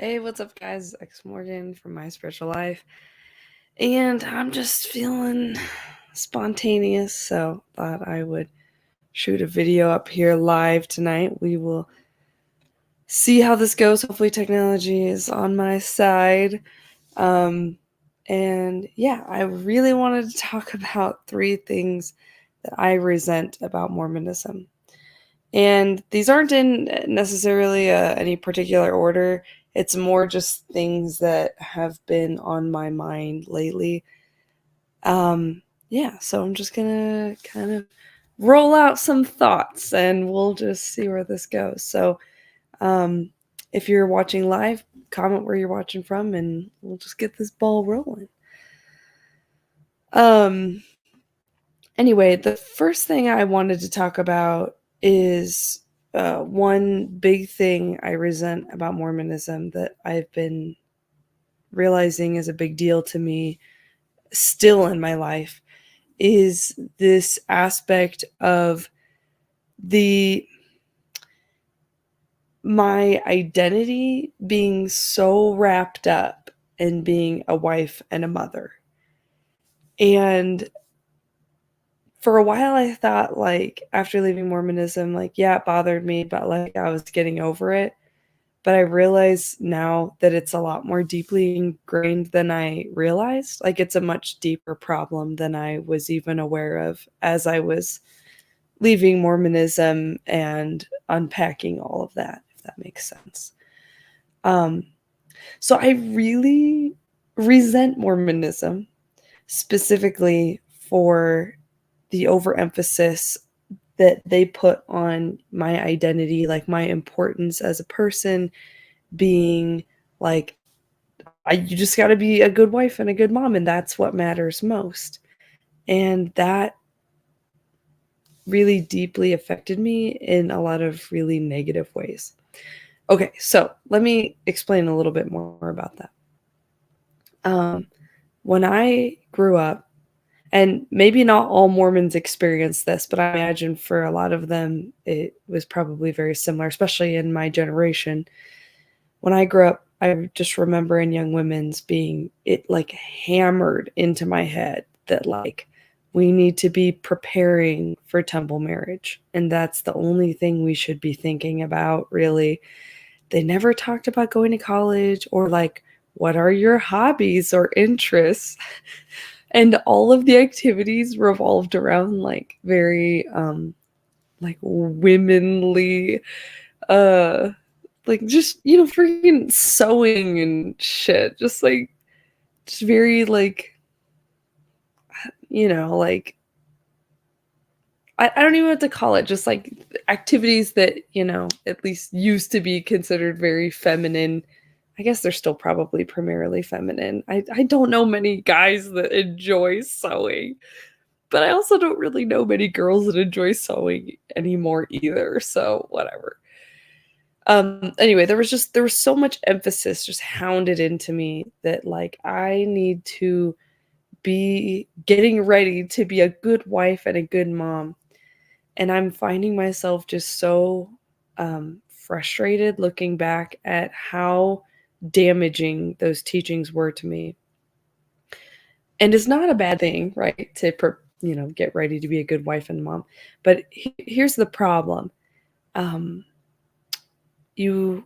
Hey, what's up, guys? X Morgan from My Spiritual Life. And I'm just feeling spontaneous, so thought I would shoot a video up here live tonight. We will see how this goes. Hopefully, technology is on my side. And yeah, I really wanted to talk about 3 things that I resent about Mormonism. And these aren't in necessarily any particular order. It's more just things that have been on my mind lately. Yeah, so I'm just gonna kind of roll out some thoughts and we'll just see where this goes. So, if you're watching live, comment where you're watching from and we'll just get this ball rolling. Anyway, the first thing I wanted to talk about is one big thing I resent about Mormonism that I've been realizing is a big deal to me still in my life is this aspect of my identity being so wrapped up in being a wife and a mother. And for a while I thought, like, after leaving Mormonism, like, yeah, it bothered me, but like I was getting over it. But I realize now that it's a lot more deeply ingrained than I realized. Like, it's a much deeper problem than I was even aware of as I was leaving Mormonism and unpacking all of that, if that makes sense. So I really resent Mormonism, specifically for the overemphasis that they put on my identity, like my importance as a person being like, you just got to be a good wife and a good mom, and that's what matters most. And that really deeply affected me in a lot of really negative ways. Okay, so let me explain a little bit more about that. When I grew up, and maybe not all Mormons experience this, but I imagine for a lot of them, it was probably very similar, especially in my generation. When I grew up, I just remember in Young Women's being it like hammered into my head that like we need to be preparing for temple marriage. And that's the only thing we should be thinking about, really. They never talked about going to college or like, what are your hobbies or interests? And all of the activities revolved around like very like womanly like just freaking sewing and shit, just very like like I don't even know what to call it, just like activities that at least used to be considered very feminine. I guess they're still probably primarily feminine. I don't know many guys that enjoy sewing, but I also don't really know many girls that enjoy sewing anymore either, so whatever. Anyway, there was so much emphasis just hounded into me that like I need to be getting ready to be a good wife and a good mom. And I'm finding myself just so frustrated looking back at how damaging those teachings were to me. And it's not a bad thing, right, to get ready to be a good wife and mom. But here's the problem. You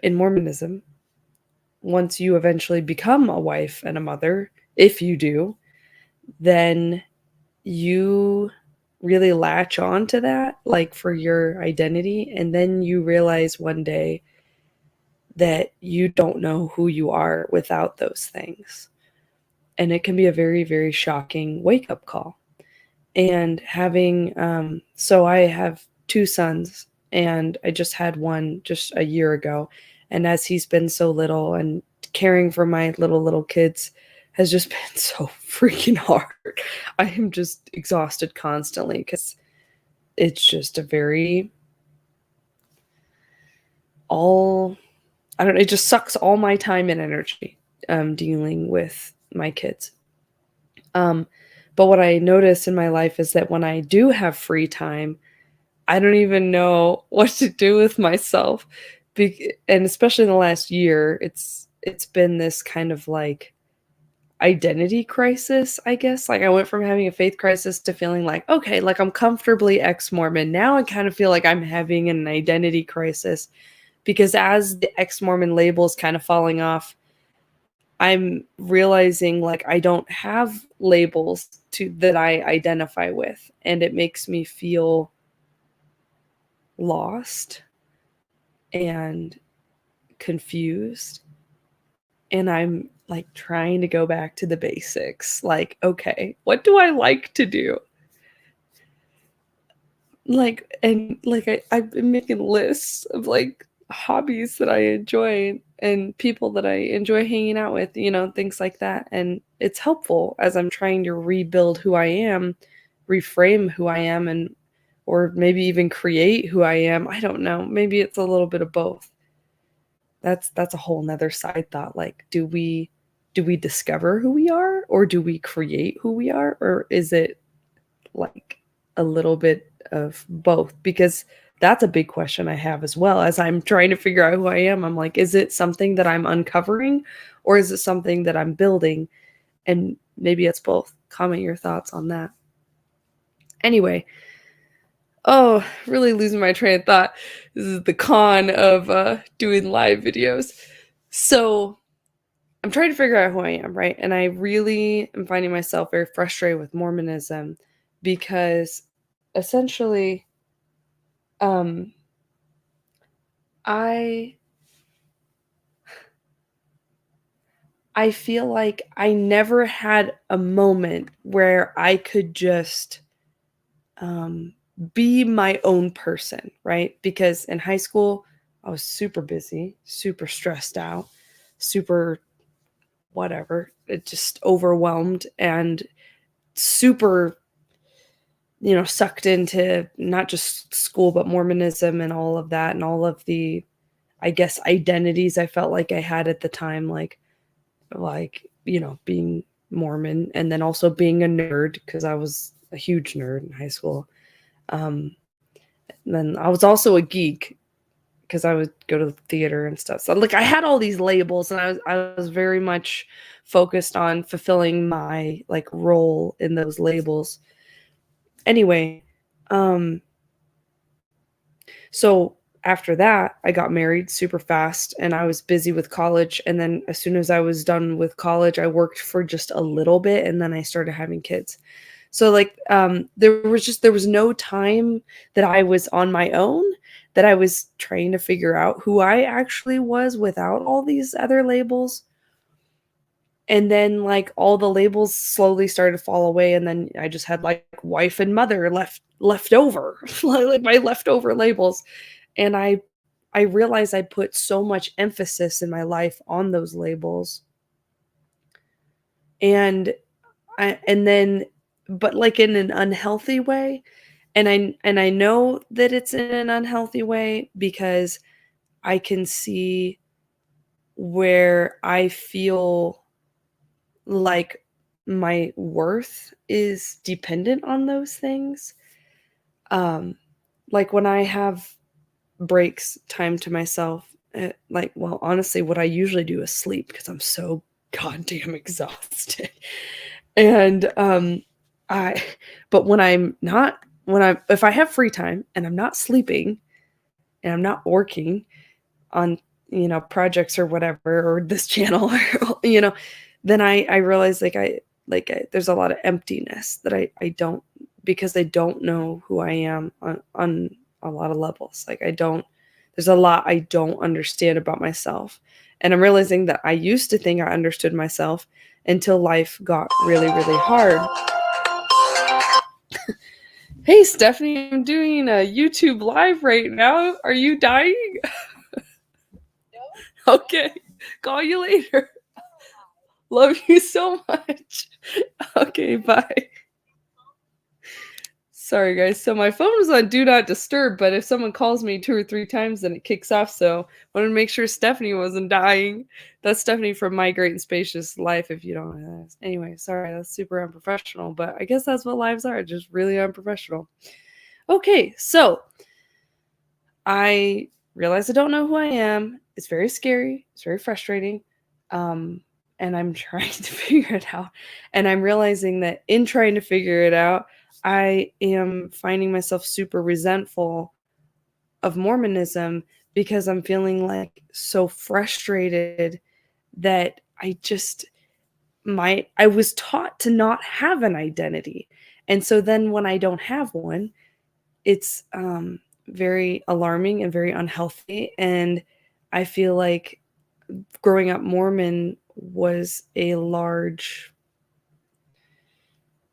in Mormonism, once you eventually become a wife and a mother, if you do, then you really latch on to that, like for your identity. And then you realize one day that you don't know who you are without those things. And it can be a very, very shocking wake up call. And having, so I have 2 sons, and I just had one just a year ago. And as he's been so little, and caring for my little kids has just been so freaking hard. I am just exhausted constantly because it's just a very it just sucks all my time and energy dealing with my kids. But what I notice in my life is that when I do have free time, I don't even know what to do with myself and especially in the last year, it's been this kind of like identity crisis, I guess. Like I went from having a faith crisis to feeling like, okay, like I'm comfortably ex-Mormon. Now I kind of feel like I'm having an identity crisis because as the ex-Mormon label is kind of falling off, I'm realizing like I don't have labels to that I identify with, and it makes me feel lost and confused. And I'm like trying to go back to the basics. Like, okay, what do I like to do? Like, and like I've been making lists of like hobbies that I enjoy and people that I enjoy hanging out with, you know, things like that. And it's helpful as I'm trying to rebuild who I am, reframe who I am, and or maybe even create who I am. I don't know. Maybe it's a little bit of both. That's a whole nother side thought. Like, do we discover who we are, or do we create who we are, or is it like a little bit of both? Because that's a big question I have as well as I'm trying to figure out who I am. I'm like, is it something that I'm uncovering, or is it something that I'm building? And maybe it's both. Comment your thoughts on that. Anyway, oh, really losing my train of thought. This is the con of doing live videos. So I'm trying to figure out who I am, right? And I really am finding myself very frustrated with Mormonism because essentially I feel like I never had a moment where I could just be my own person, right? Because in high school, I was super busy, super stressed out, super whatever, it just overwhelmed and super, you know, sucked into not just school, but Mormonism and all of that and all of the, I guess, identities I felt like I had at the time, like, you know, being Mormon and then also being a nerd because I was a huge nerd in high school. Then I was also a geek because I would go to the theater and stuff. So like I had all these labels and I was very much focused on fulfilling my like role in those labels. Anyway, so after that, I got married super fast and I was busy with college. And then as soon as I was done with college, I worked for just a little bit and then I started having kids. So like there was no time that I was on my own, that I was trying to figure out who I actually was without all these other labels. And then like all the labels slowly started to fall away and then I just had like wife and mother left over, like my leftover labels. And I realized I put so much emphasis in my life on those labels. And and then but like in an unhealthy way. And I know that it's in an unhealthy way because I can see where I feel like my worth is dependent on those things. Um, like when I have breaks, time to myself, like, well, honestly, what I usually do is sleep because I'm so goddamn exhausted. And I, but when I'm not, if I have free time and I'm not sleeping and I'm not working on, you know, projects or whatever, or this channel, or, you know, then I realize there's a lot of emptiness that I don't, because I don't know who I am on a lot of levels. Like there's a lot I don't understand about myself. And I'm realizing that I used to think I understood myself until life got really, really hard. Hey, Stephanie, I'm doing a YouTube live right now. Are you dying? No. Okay. Call you later. Love you so much. Okay, bye. Sorry, guys. So my phone was on Do Not Disturb, but if someone calls me 2 or 3 times, then it kicks off. So I wanted to make sure Stephanie wasn't dying. That's Stephanie from My Great and Spacious Life, if you don't know that. Anyway, sorry, that's super unprofessional, but I guess that's what lives are, just really unprofessional. Okay, so I realize I don't know who I am. It's very scary. It's very frustrating. And I'm trying to figure it out. And I'm realizing that in trying to figure it out, I am finding myself super resentful of Mormonism because I'm feeling like so frustrated that I was taught to not have an identity. And so then when I don't have one, it's very alarming and very unhealthy. And I feel like growing up Mormon was a large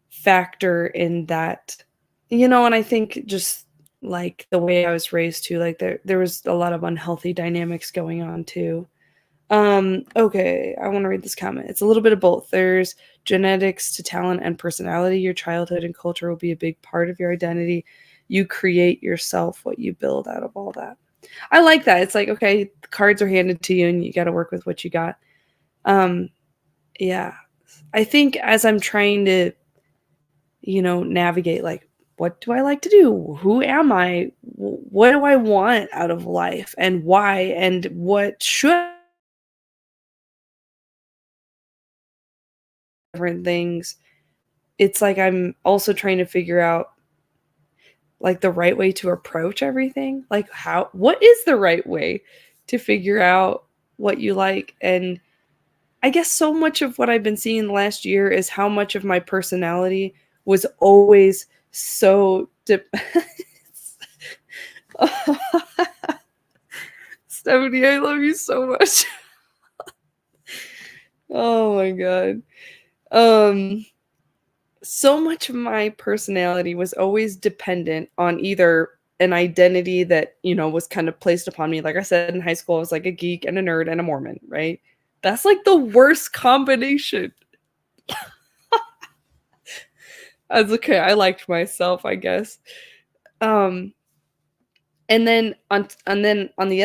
factor in that, and I think just like the way I was raised too, like there was a lot of unhealthy dynamics going on too. Okay, I want to read this comment. It's a little bit of both. There's genetics to talent and personality. Your childhood and culture will be a big part of your identity. You create yourself, what you build out of all that. I like that. It's like, okay, the cards are handed to you and you got to work with what you got. Yeah. I think as I'm trying to, navigate, like, what do I like to do? Who am I? What do I want out of life and why? And what should different things? It's like I'm also trying to figure out like the right way to approach everything. Like what is the right way to figure out what you like? And I guess so much of what I've been seeing last year is how much of my personality was always so Stephanie, I love you so much. Oh my god. So much of my personality was always dependent on either an identity that, was kind of placed upon me. Like I said, in high school, I was like a geek and a nerd and a Mormon, right? That's like the worst combination. I was okay. I liked myself, I guess. And then on the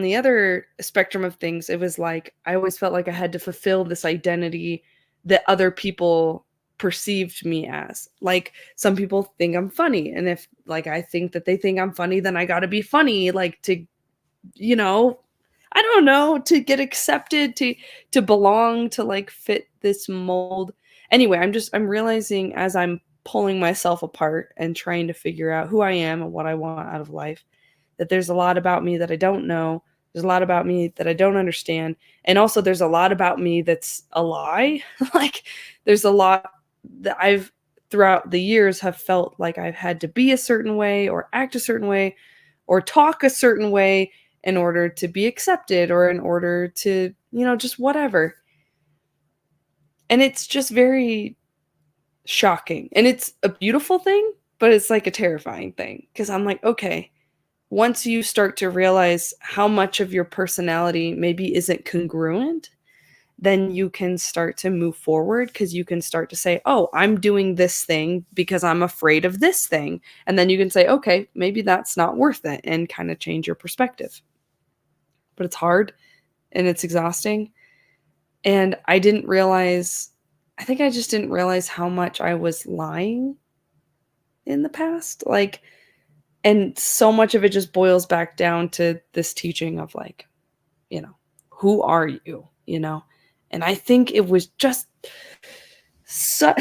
other spectrum of things, it was like I always felt like I had to fulfill this identity that other people perceived me as. Like some people think I'm funny, and if like I think that they think I'm funny, then I got to be funny, like to, I don't know, to get accepted, to belong, to like fit this mold. Anyway, I'm realizing as I'm pulling myself apart and trying to figure out who I am and what I want out of life, that there's a lot about me that I don't know. There's a lot about me that I don't understand. And also there's a lot about me that's a lie. Like there's a lot that I've throughout the years have felt like I've had to be a certain way or act a certain way or talk a certain way in order to be accepted or in order to, just whatever. And it's just very shocking. And it's a beautiful thing, but it's like a terrifying thing because I'm like, okay, once you start to realize how much of your personality maybe isn't congruent, then you can start to move forward because you can start to say, oh, I'm doing this thing because I'm afraid of this thing. And then you can say, okay, maybe that's not worth it and kind of change your perspective. But it's hard and it's exhausting. And I think I just didn't realize how much I was lying in the past. Like, and so much of it just boils back down to this teaching of like, who are you, And I think it was just so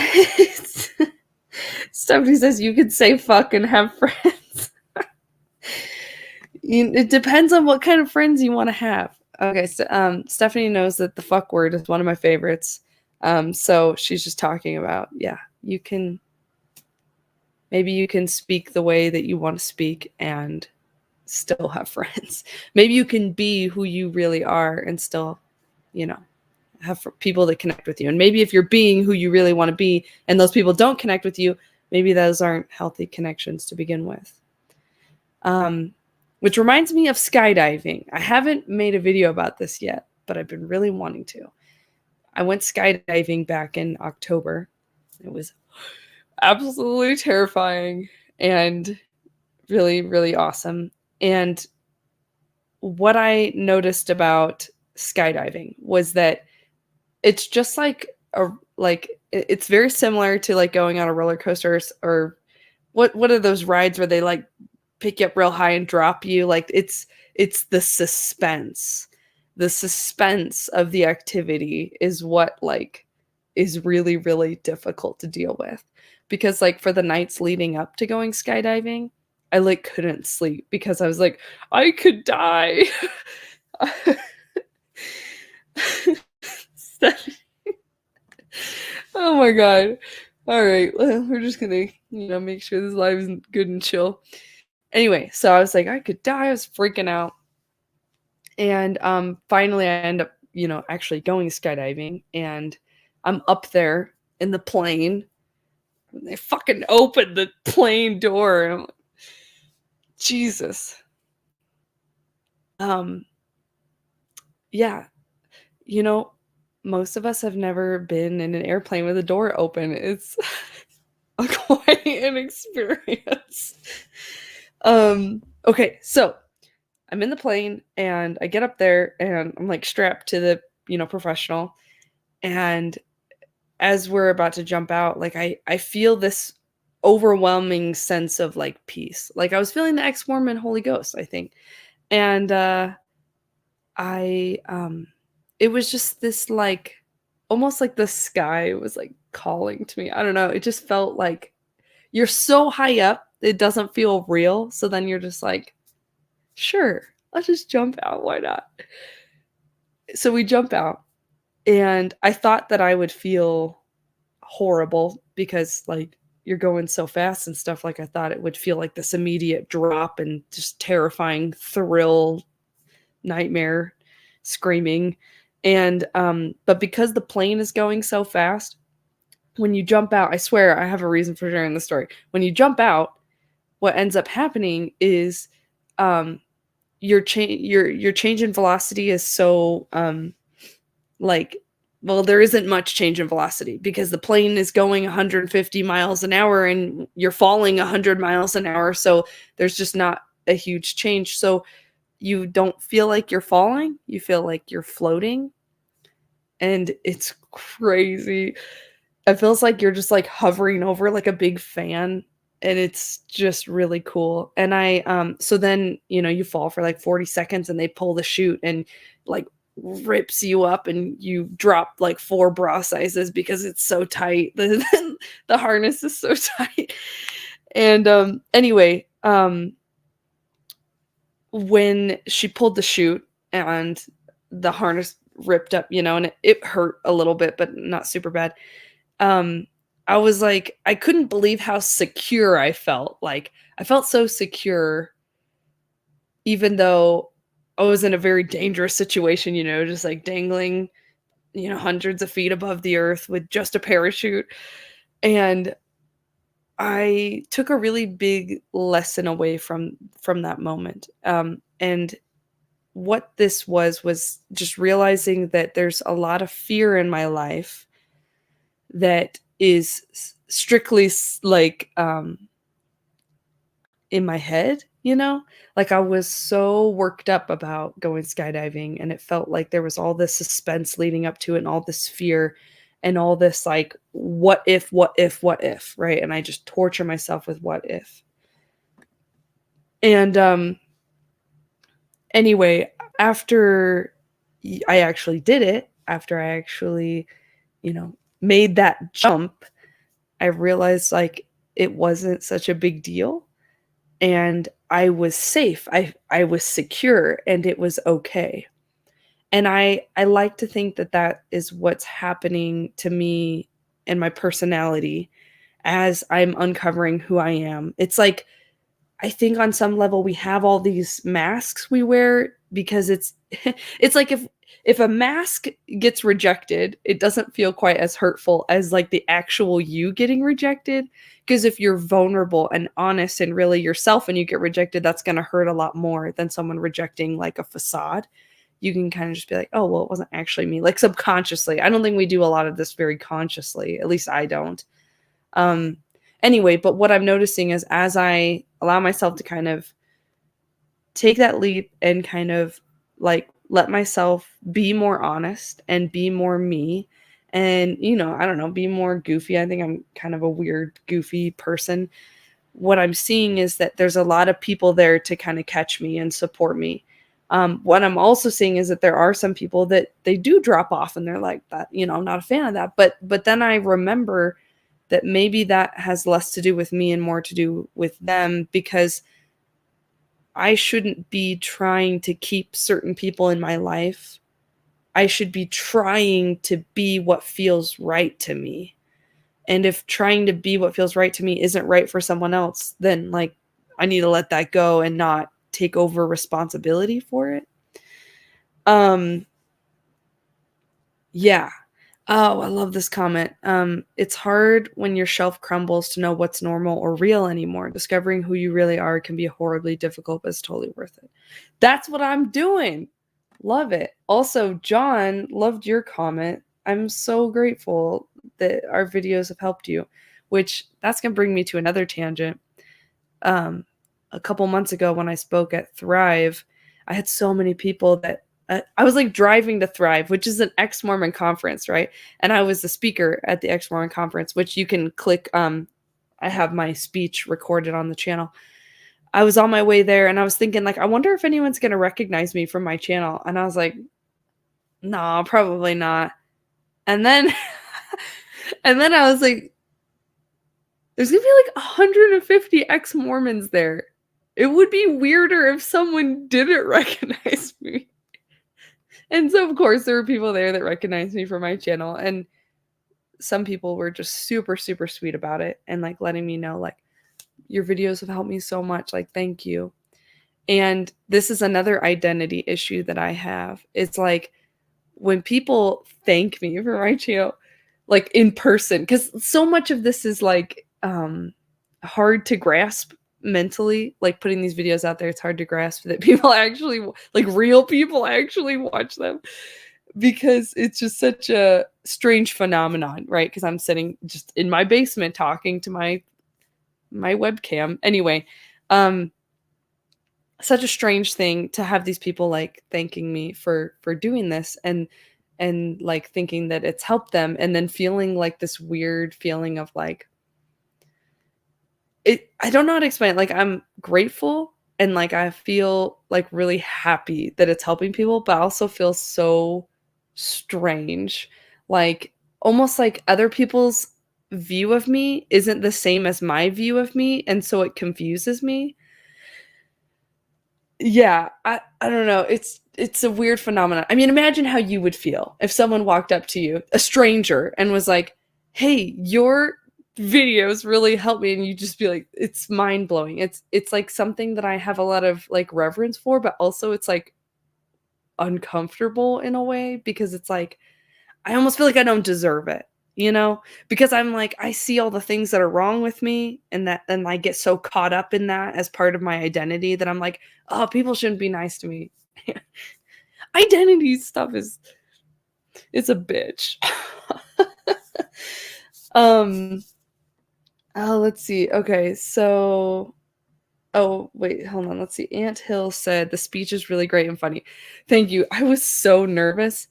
Stephanie says you could say fuck and have friends. It depends on what kind of friends you want to have. Okay, so Stephanie knows that the fuck word is one of my favorites. So she's just talking about, maybe you can speak the way that you want to speak and still have friends. Maybe you can be who you really are and still, have people that connect with you. And maybe if you're being who you really want to be and those people don't connect with you, maybe those aren't healthy connections to begin with. Which reminds me of skydiving. I haven't made a video about this yet, but I've been really wanting to. I went skydiving back in October. It was absolutely terrifying and really, really awesome. And what I noticed about skydiving was that it's just it's very similar to like going on a roller coaster or what are those rides where they like pick you up real high and drop you. Like it's the suspense. The suspense of the activity is what like is really, really difficult to deal with. Because like for the nights leading up to going skydiving, I like couldn't sleep because I was like, I could die. Oh my god. All right, well, we're just gonna, make sure this live is good and chill. Anyway, so I was like, I could die. I was freaking out. And finally I end up, actually going skydiving, and I'm up there in the plane. And they fucking opened the plane door, and I'm like, Jesus. Yeah, most of us have never been in an airplane with a door open. It's quite an experience. Okay, so I'm in the plane and I get up there and I'm like strapped to the, professional. And as we're about to jump out, like I feel this overwhelming sense of like peace. Like I was feeling the ex-Mormon Holy Ghost, I think. And I it was just this like almost like the sky was like calling to me. I don't know. It just felt like you're so high up, it doesn't feel real. So then you're just like, sure, let's just jump out. Why not? So we jump out, and I thought that I would feel horrible because like you're going so fast and stuff. Like I thought it would feel like this immediate drop and just terrifying thrill, nightmare, screaming. And but because the plane is going so fast, when you jump out, I swear I have a reason for sharing the story. When you jump out, what ends up happening is your change in velocity is so like, well, there isn't much change in velocity because the plane is going 150 miles an hour and you're falling 100 miles an hour, so there's just not a huge change. So you don't feel like you're falling, you feel like you're floating, and it's crazy. It feels like you're just like hovering over like a big fan, and it's just really cool. And so then, you fall for like 40 seconds and they pull the chute and like rips you up and you drop like 4 bra sizes because it's so tight. The harness is so tight. And anyway, when she pulled the chute and the harness ripped up, and it hurt a little bit, but not super bad. I was like, I couldn't believe how secure I felt. Like I felt so secure, even though I was in a very dangerous situation, just like dangling, hundreds of feet above the earth with just a parachute. And I took a really big lesson away from that moment. And what this was just realizing that there's a lot of fear in my life that is strictly like in my head, like I was so worked up about going skydiving, and it felt like there was all this suspense leading up to it and all this fear and all this like what if, right? And I just torture myself with what if. And anyway, after I actually did it, after I actually made that jump, I realized like it wasn't such a big deal, and I was safe. I was secure, and it was okay. And I like to think that that is what's happening to me and my personality as I'm uncovering who I am. It's like, I think on some level we have all these masks we wear because it's it's like if a mask gets rejected, it doesn't feel quite as hurtful as like the actual you getting rejected. Because if you're vulnerable and honest and really yourself and you get rejected, that's going to hurt a lot more than someone rejecting like a facade. You can kind of just be like, oh, well, it wasn't actually me, like subconsciously. I don't think we do a lot of this very consciously. At least I don't. Anyway, but what I'm noticing is as I allow myself to kind of take that leap and kind of like let myself be more honest and be more me and, I don't know, be more goofy. I think I'm kind of a weird, goofy person. what I'm seeing is that there's a lot of people there to kind of catch me and support me. What I'm also seeing is that there are some people that they do drop off and they're like, that, you know, I'm not a fan of that. But then I remember that maybe that has less to do with me and more to do with them, because I shouldn't be trying to keep certain people in my life. I should be trying to be what feels right to me. And if trying to be what feels right to me isn't right for someone else, then like I need to let that go and not take over responsibility for it. Yeah. Oh, I love this comment. It's hard when your shelf crumbles to know what's normal or real anymore. Discovering who you really are can be horribly difficult, but it's totally worth it. That's what I'm doing. Love it. Also, John, loved your comment. I'm so grateful that our videos have helped you, which that's going to bring me to another tangent. A couple months ago when I spoke at Thrive, I had so many people that I was like driving to Thrive, which is an ex-Mormon conference, right? And I was the speaker at the ex-Mormon conference, which you can click. I have my speech recorded on the channel. I was on my way there and I was thinking, like, I wonder if anyone's going to recognize me from my channel. And I was like, no, probably not. And then, and then I was like, there's going to be like 150 ex-Mormons there. It would be weirder if someone didn't recognize me. And so, of course, there were people there that recognized me from my channel. And some people were just super, super sweet about it and like letting me know, like, your videos have helped me so much. Like, thank you. And this is another identity issue that I have. It's like when people thank me for my channel, like in person, because so much of this is like hard to grasp mentally, like putting these videos out there, it's hard to grasp that people actually, like real people actually watch them, because it's just such a strange phenomenon, right? Because I'm sitting just in my basement talking to my webcam. Anyway, such a strange thing to have these people like thanking me for doing this, and like thinking that it's helped them, and then feeling like this weird feeling of like, I don't know how to explain it. Like, I'm grateful and like I feel like really happy that it's helping people, but I also feel so strange. Like almost like other people's view of me isn't the same as my view of me, and so it confuses me. Yeah, I don't know. It's a weird phenomenon. I mean, imagine how you would feel if someone walked up to you, a stranger, and was like, "Hey, your videos really help me," and you just be like, it's mind-blowing. It's like something that I have a lot of like reverence for, but also it's like uncomfortable in a way, because it's like I almost feel like I don't deserve it, you know? Because I'm like, I see all the things that are wrong with me, and that then I get so caught up in that as part of my identity that I'm like, oh, people shouldn't be nice to me. Identity stuff it's a bitch. um oh, let's see. Okay, so oh, wait, hold on. Let's see. Ant Hill said the speech is really great and funny. Thank you. I was so nervous.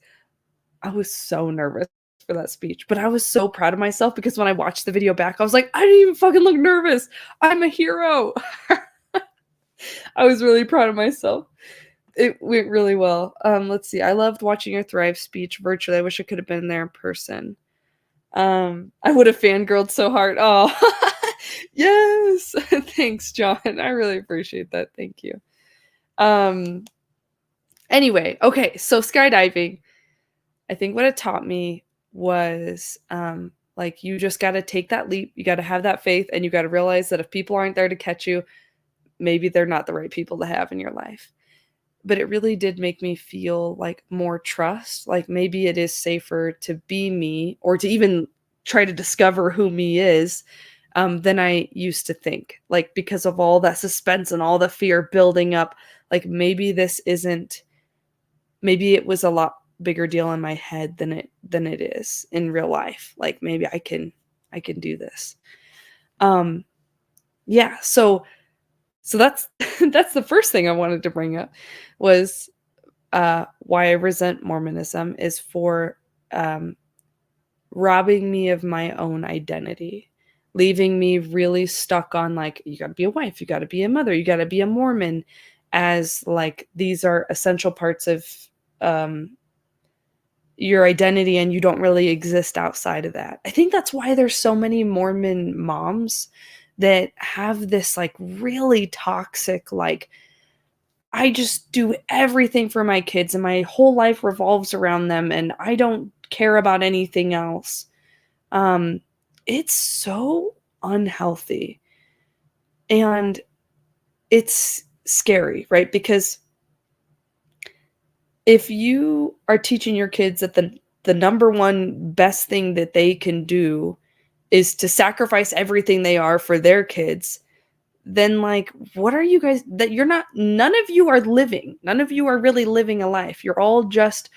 I was so nervous for that speech, but I was so proud of myself, because when I watched the video back, I was like, I didn't even fucking look nervous. I'm a hero. I was really proud of myself. It went really well. Let's see. I loved watching your Thrive speech virtually. I wish I could have been there in person. I would have fangirled so hard. Oh, yes. Thanks, John. I really appreciate that. Thank you. Anyway, okay, so skydiving, I think what it taught me was like, you just got to take that leap. You got to have that faith, and you got to realize that if people aren't there to catch you, maybe they're not the right people to have in your life. But it really did make me feel like more trust. Like maybe it is safer to be me, or to even try to discover who me is, than I used to think. Like, because of all that suspense and all the fear building up, like maybe it was a lot bigger deal in my head than it is in real life. Like maybe I can do this. Yeah, so that's that's the first thing I wanted to bring up, was why I resent Mormonism is for robbing me of my own identity, leaving me really stuck on like, you got to be a wife, you got to be a mother, you got to be a Mormon, as like these are essential parts of um, your identity, and you don't really exist outside of that. I think that's why there's so many Mormon moms that have this like really toxic, like, I just do everything for my kids and my whole life revolves around them and I don't care about anything else. Um, it's so unhealthy and it's scary, right? Because if you are teaching your kids that the number one best thing that they can do is to sacrifice everything they are for their kids, then like what are you guys, that you're not, none of you are living. None of you are really living a life. You're all just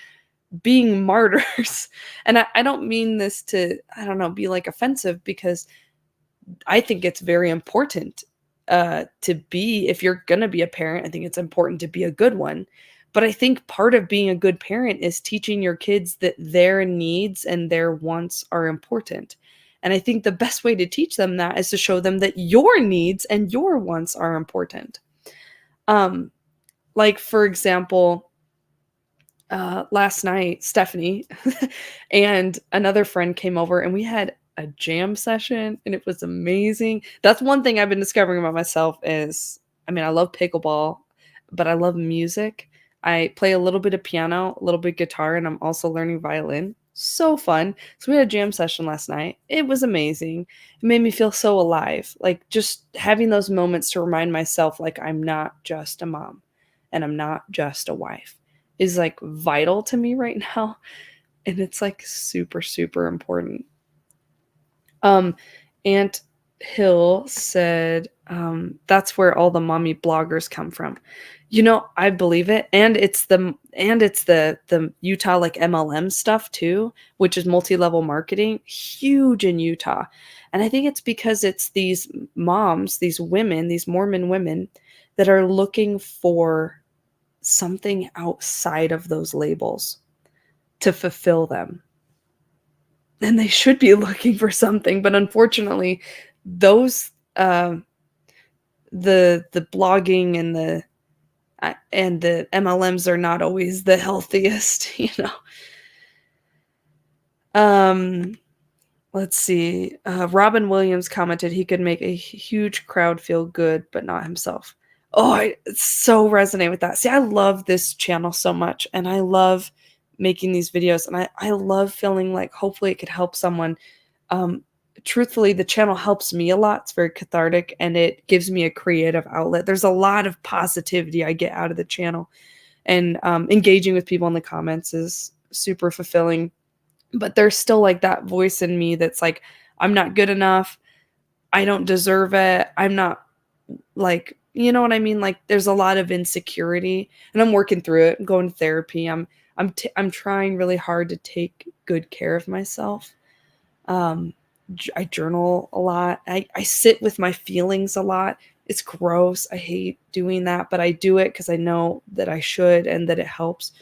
being martyrs. And I don't mean this to, I don't know, be like offensive, because I think it's very important to be, if you're going to be a parent, I think it's important to be a good one. But I think part of being a good parent is teaching your kids that their needs and their wants are important. And I think the best way to teach them that is to show them that your needs and your wants are important. Um, like, for example, last night, Stephanie and another friend came over and we had a jam session and it was amazing. That's one thing I've been discovering about myself is, I mean, I love pickleball, but I love music. I play a little bit of piano, a little bit of guitar, and I'm also learning violin. So fun. So we had a jam session last night. It was amazing. It made me feel so alive. Like just having those moments to remind myself like I'm not just a mom and I'm not just a wife is like vital to me right now. And it's like super, super important. Um, Aunt Hill said, that's where all the mommy bloggers come from. You know, I believe it. And it's the Utah like MLM stuff too, which is multi-level marketing, huge in Utah. And I think it's because it's these moms, these women, these Mormon women that are looking for something outside of those labels to fulfill them. And they should be looking for something, but unfortunately, those the blogging and the MLMs are not always the healthiest, you know. Um, let's see. Robin Williams commented he could make a huge crowd feel good, but not himself. Oh, I so resonate with that. See, I love this channel so much, and I love making these videos, and I love feeling like hopefully it could help someone. Um, Truthfully, the channel helps me a lot. It's very cathartic, and it gives me a creative outlet. There's a lot of positivity I get out of the channel, and engaging with people in the comments is super fulfilling. But there's still like that voice in me that's like, I'm not good enough. I don't deserve it. I'm not like, you know what I mean? Like there's a lot of insecurity and I'm working through it. I'm going to therapy. I'm trying really hard to take good care of myself. Um, I journal a lot. I sit with my feelings a lot. It's gross. I hate doing that, but I do it because I know that I should and that it helps.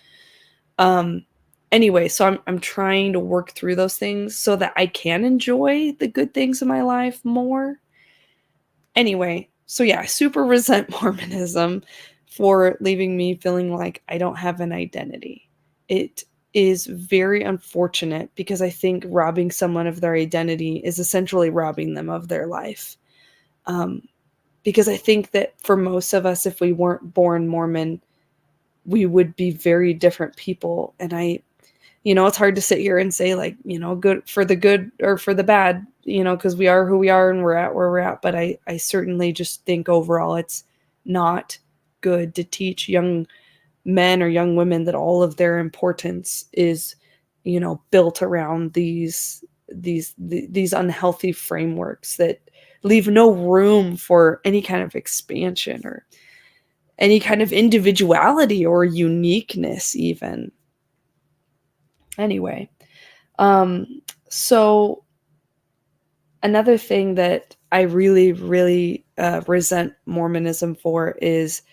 Um, anyway, so I'm trying to work through those things so that I can enjoy the good things in my life more. Anyway, so yeah, I super resent Mormonism for leaving me feeling like I don't have an identity. It is very unfortunate because I think robbing someone of their identity is essentially robbing them of their life. Um, because I think that for most of us, if we weren't born Mormon, we would be very different people. And it's hard to sit here and say like, good for the good or for the bad, because we are who we are and we're at where we're at. But I certainly just think overall it's not good to teach young men or young women that all of their importance is, built around these unhealthy frameworks that leave no room for any kind of expansion or any kind of individuality or uniqueness even. Anyway, so another thing that I really, really resent Mormonism for is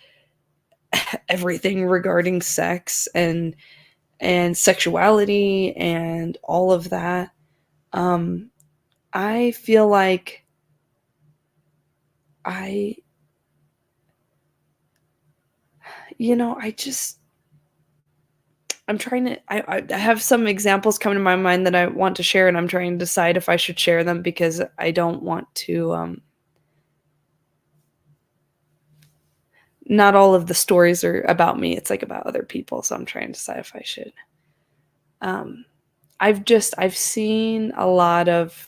everything regarding sex and sexuality and all of that. I feel like I you know, I'm trying to I have some examples coming to my mind that I want to share, and I'm trying to decide if I should share them because I don't want to, not all of the stories are about me, it's, like, about other people, so I'm trying to decide if I should. Um, I've seen a lot of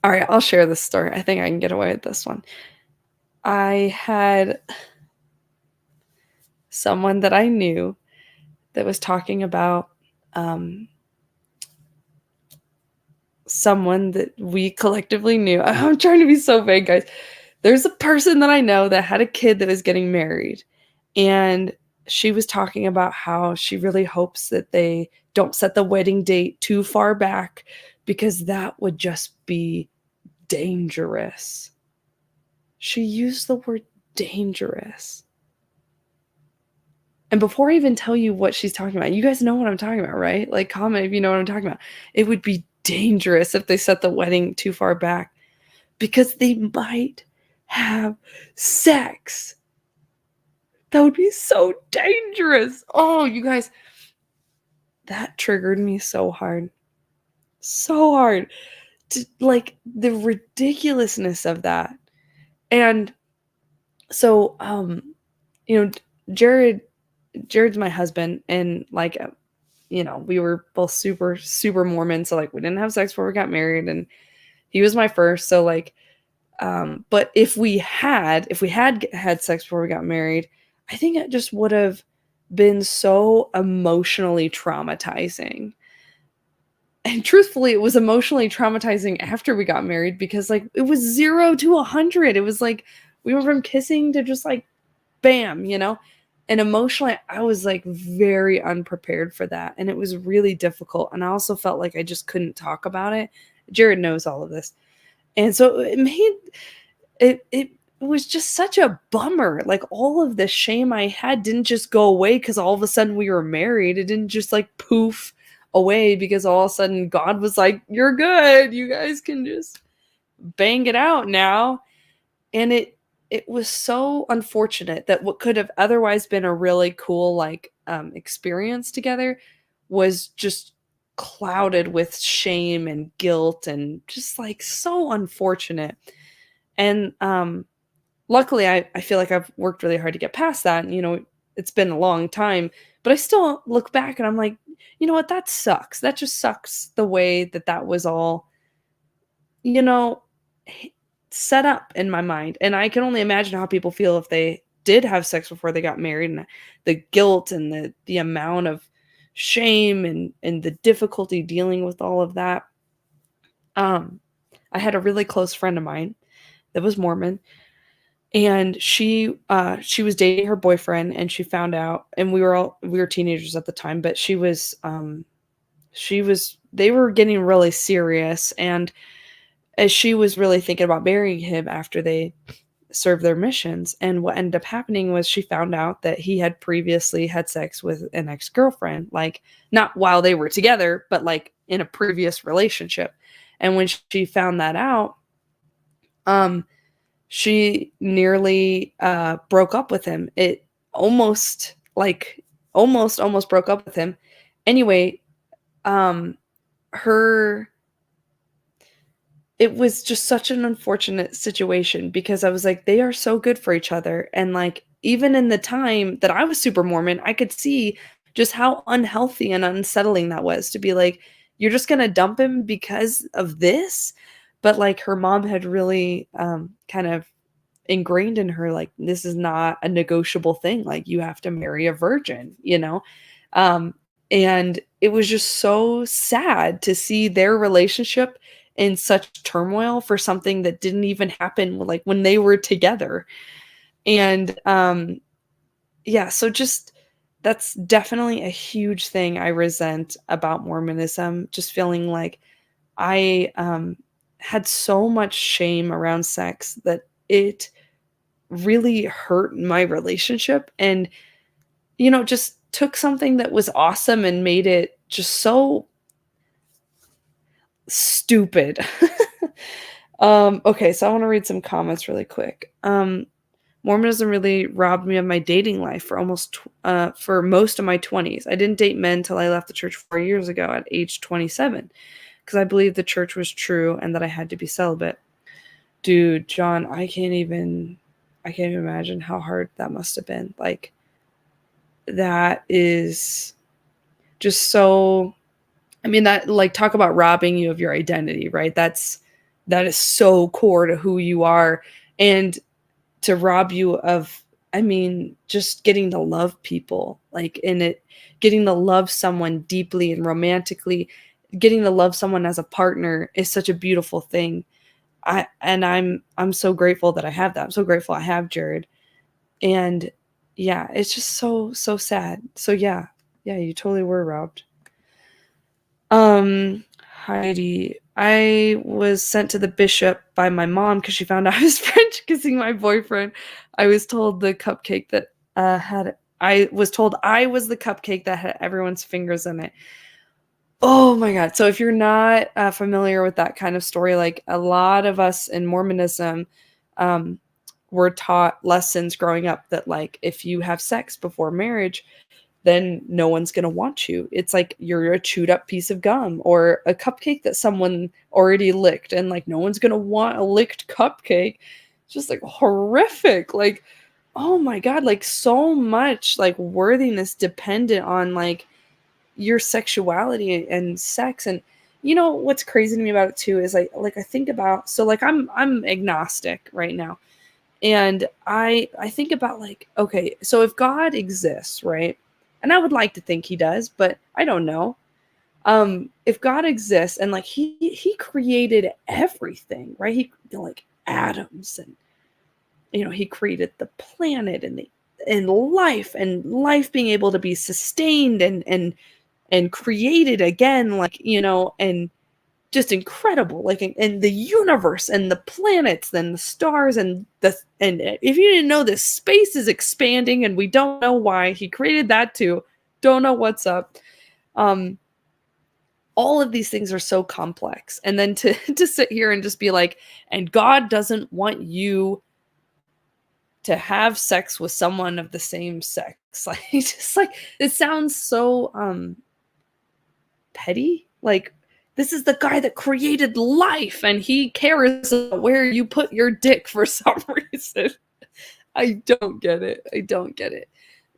alright, I'll share this story, I think I can get away with this one. I had someone that I knew that was talking about, um, someone that we collectively knew. I'm trying to be so vague, guys. There's a person that I know that had a kid that was getting married, and she was talking about how she really hopes that they don't set the wedding date too far back because that would just be dangerous. She used the word dangerous. And before I even tell you what she's talking about, you guys know what I'm talking about, right? Like, comment if you know what I'm talking about. It would be dangerous if they set the wedding too far back because they might have sex. That would be so dangerous. Oh, you guys, that triggered me so hard. So hard. Like, the ridiculousness of that. And so, you know, Jared Jared's my husband, and, like, we were both super, super Mormon, so, like, we didn't have sex before we got married, and he was my first, so, like, but if we had sex before we got married, I think it just would've been so emotionally traumatizing. And truthfully, it was emotionally traumatizing after we got married because, like, it was 0 to 100. It was like we went from kissing to just, like, bam, you know? And emotionally, I was, like, very unprepared for that, and it was really difficult, and I also felt like I just couldn't talk about it. Jared knows all of this. And so it was just such a bummer. Like, all of the shame I had didn't just go away because all of a sudden we were married. It didn't just, like, poof away because all of a sudden God was like, "You're good. You guys can just bang it out now." And it was so unfortunate that what could have otherwise been a really cool, like, experience together was just clouded with shame and guilt and just, like, so unfortunate. And, luckily, I feel like I've worked really hard to get past that, and, it's been a long time, but I still look back and I'm like, "You know what? That sucks. That just sucks the way that that was all, you know, h set up in my mind," and I can only imagine how people feel if they did have sex before they got married, and the guilt and the amount of shame and the difficulty dealing with all of that. Um, I had a really close friend of mine that was Mormon, and she was dating her boyfriend, and she found out, and we were teenagers at the time, but she was they were getting really serious, and as she was really thinking about marrying him after they served their missions, and what ended up happening was she found out that he had previously had sex with an ex-girlfriend, like, not while they were together, but, like, in a previous relationship, and when she found that out, um, she nearly, broke up with him. It almost, like, almost broke up with him. Anyway, um, her it was just such an unfortunate situation because I was like, they are so good for each other. And, like, even in the time that I was super Mormon, I could see just how unhealthy and unsettling that was to be like, you're just gonna dump him because of this. But, like, her mom had really, kind of ingrained in her, like, this is not a negotiable thing. Like, you have to marry a virgin, you know? Um, and it was just so sad to see their relationship in such turmoil for something that didn't even happen, like, when they were together. And, yeah, so just that's definitely a huge thing I resent about Mormonism, just feeling like I, had so much shame around sex that it really hurt my relationship and, just took something that was awesome and made it just so stupid. Okay, so I want to read some comments really quick. Mormonism really robbed me of my dating life for most of my 20s. I didn't date men till I left the church 4 years ago at age 27 because I believed the church was true and that I had to be celibate. Dude, John, I can't even imagine how hard that must have been. Like, that is just so, I mean, that, like, talk about robbing you of your identity, right? That is so core to who you are. And to rob you of, I mean, just getting to love people, like, getting to love someone deeply and romantically, getting to love someone as a partner is such a beautiful thing. I'm so grateful that I have that. I'm so grateful I have Jared. And yeah, it's just so sad. So yeah, you totally were robbed. Heidi, I was sent to the bishop by my mom because she found out I was French kissing my boyfriend. I was told the cupcake that I was told I was the cupcake that had everyone's fingers in it. Oh my God. So if you're not familiar with that kind of story, like, a lot of us in Mormonism were taught lessons growing up that, like, if you have sex before marriage, then no one's going to want you. It's like you're a chewed up piece of gum or a cupcake that someone already licked, and, like, no one's going to want a licked cupcake. It's just, like, horrific. Like, oh my God, like, so much, like, worthiness dependent on, like, your sexuality and sex. And you know what's crazy to me about it too is, like I think about, so, like, I'm agnostic right now, and I think about, like, okay, so if God exists, right? And I would like to think he does, but I don't know. If God exists and, like, he created everything, right? He, like, atoms, and he created the planet and life being able to be sustained and created again, like, and just incredible, like, and the universe and the planets and the stars and if you didn't know this, space is expanding and we don't know why. He created that too. Don't know what's up. All of these things are so complex, and then to to sit here and just be like, and God doesn't want you to have sex with someone of the same sex, like, just, like, it sounds so petty. Like, this is the guy that created life and he cares about where you put your dick for some reason. I don't get it.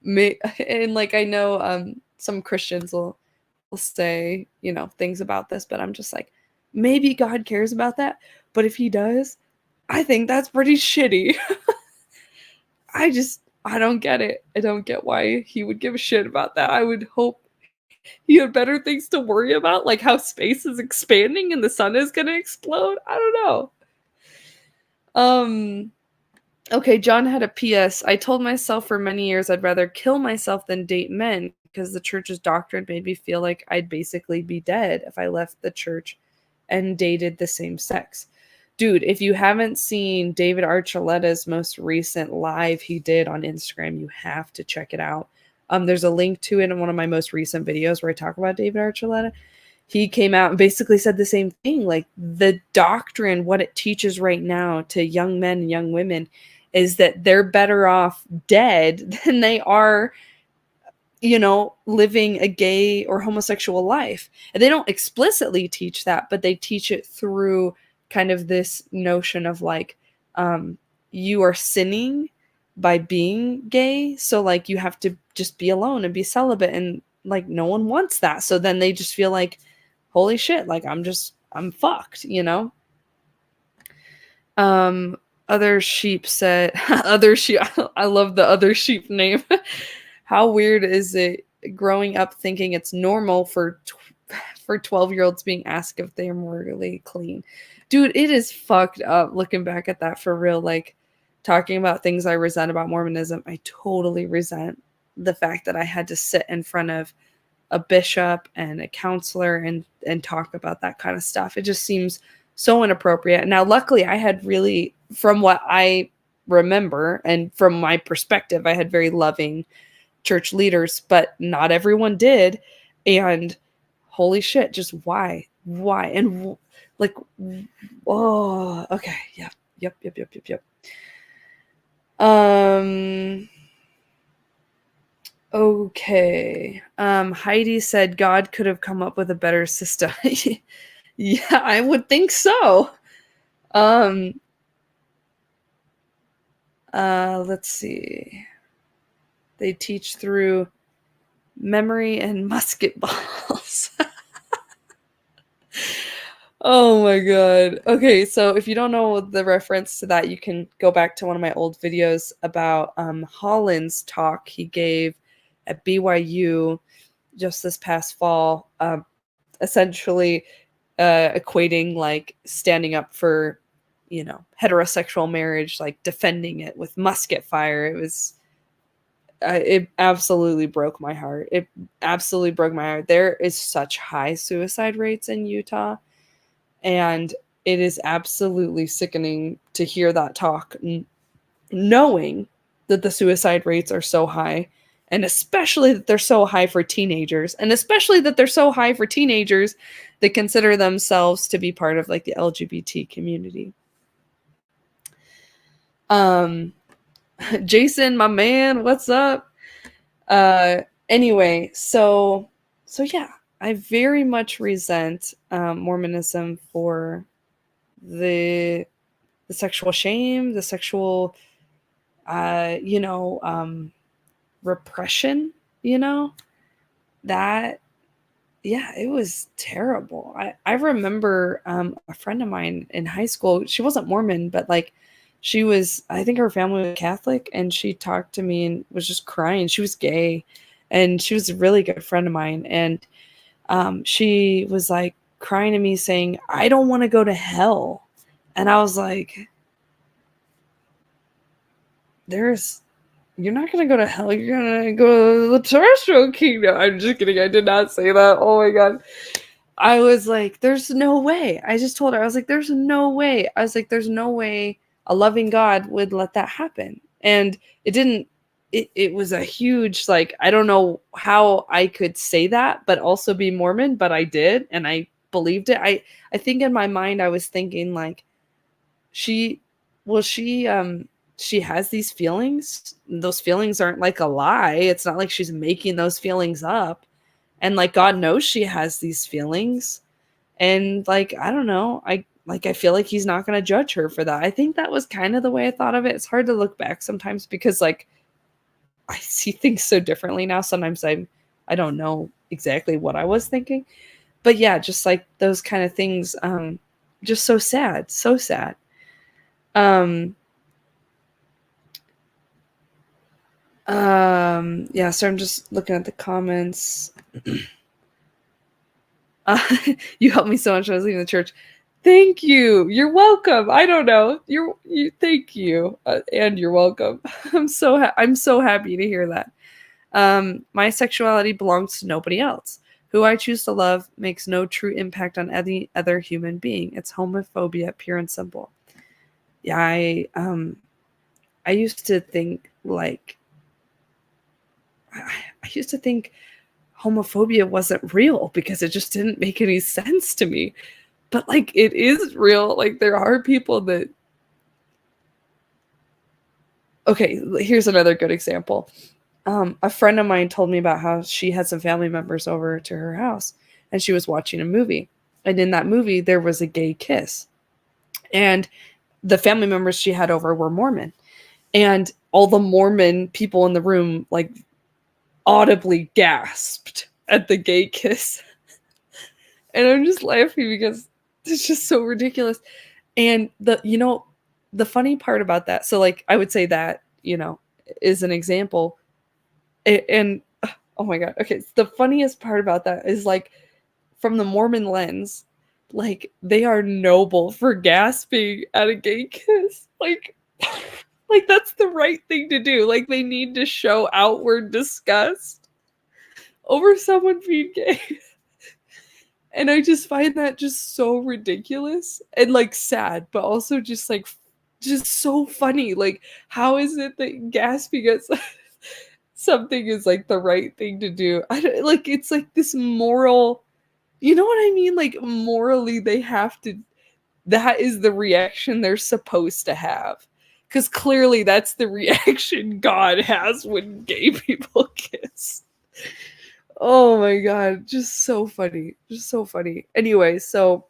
And, like, I know some Christians will say, things about this, but I'm just like, maybe God cares about that, but if he does, I think that's pretty shitty. I don't get it. I don't get why he would give a shit about that. I would hope he had better things to worry about, like how space is expanding and the sun is gonna explode. I don't know. Okay, John had a PS. I told myself for many years I'd rather kill myself than date men because the church's doctrine made me feel like I'd basically be dead if I left the church and dated the same sex. Dude, if you haven't seen David Archuleta's most recent live he did on Instagram, you have to check it out. There's a link to it in one of my most recent videos where I talk about David Archuleta. He came out and basically said the same thing. Like, the doctrine, what it teaches right now to young men and young women is that they're better off dead than they are, living a gay or homosexual life. And they don't explicitly teach that, but they teach it through kind of this notion of, like, you are sinning by being gay. So, like, you have to just be alone and be celibate. And, like, no one wants that. So then they just feel like, holy shit, like, I'm fucked, Other sheep said, other sheep, I love the other sheep name. How weird is it growing up thinking it's normal for 12-year-olds being asked if they're morally clean? Dude, it is fucked up looking back at that, for real. Like, talking about things I resent about Mormonism, I totally resent the fact that I had to sit in front of a bishop and a counselor and talk about that kind of stuff. It just seems so inappropriate. Now, luckily, I had really, from what I remember and from my perspective, I had very loving church leaders, but not everyone did. And holy shit, just why? why? And like, oh, okay. Yep. Okay. Heidi said God could have come up with a better system. Yeah, I would think so. Let's see. They teach through memory and musket balls. Oh my god. Okay, so if you don't know the reference to that, you can go back to one of my old videos about Holland's talk he gave at BYU just this past fall, essentially equating like standing up for, heterosexual marriage, like defending it with musket fire. It absolutely broke my heart. It absolutely broke my heart. There is such high suicide rates in Utah, and it is absolutely sickening to hear that talk, knowing that the suicide rates are so high, and especially that they're so high for teenagers, and especially that they're so high for teenagers that consider themselves to be part of like the LGBT community. Jason, my man, what's up? Anyway, so yeah, I very much resent Mormonism for the sexual shame, the sexual repression, that, yeah, it was terrible. I remember a friend of mine in high school, she wasn't Mormon, but like she was, I think her family was Catholic, and she talked to me and was just crying. She was gay, and she was a really good friend of mine. And she was like crying to me saying, I don't want to go to hell. And I was like, you're not going to go to hell. You're going to go to the terrestrial kingdom. I'm just kidding. I did not say that. Oh my God. I was like, there's no way. I just told her, I was like, there's no way. I was like, there's no way a loving God would let that happen. And it didn't, it was a huge, like, I don't know how I could say that, but also be Mormon, but I did. And I believed it. I think in my mind, I was thinking like, she has these feelings. Those feelings aren't like a lie. It's not like she's making those feelings up. And like God knows she has these feelings. And like, I don't know. I feel like he's not going to judge her for that. I think that was kind of the way I thought of it. It's hard to look back sometimes because like I see things so differently now. Sometimes I don't know exactly what I was thinking. But yeah, just like those kind of things, just so sad, so sad. Yeah, so I'm just looking at the comments. You helped me so much when I was leaving the church. Thank you. You're welcome. I don't know. Thank you. And you're welcome. I'm so happy to hear that. My sexuality belongs to nobody else. Who I choose to love makes no true impact on any other human being. It's homophobia, pure and simple. Yeah, I used to think like I used to think homophobia wasn't real because it just didn't make any sense to me. But like it is real. Like there are people that, okay, here's another good example. A friend of mine told me about how she had some family members over to her house and she was watching a movie. And in that movie, there was a gay kiss. And the family members she had over were Mormon. And all the Mormon people in the room like audibly gasped at the gay kiss. And I'm just laughing because it's just so ridiculous. And the funny part about that, so like I would say that, is an example. And oh my God, okay, the funniest part about that is like from the Mormon lens, like they are noble for gasping at a gay kiss. Like like that's the right thing to do. Like they need to show outward disgust over someone being gay. And I just find that just so ridiculous and like sad, but also just like just so funny. Like, how is it that gasping at something is like the right thing to do? I don't, like it's like this moral you know what I mean? Like, morally, they have to, that is the reaction they're supposed to have. Because clearly that's the reaction God has when gay people kiss. Oh my God. Just so funny. Just so funny. Anyway, so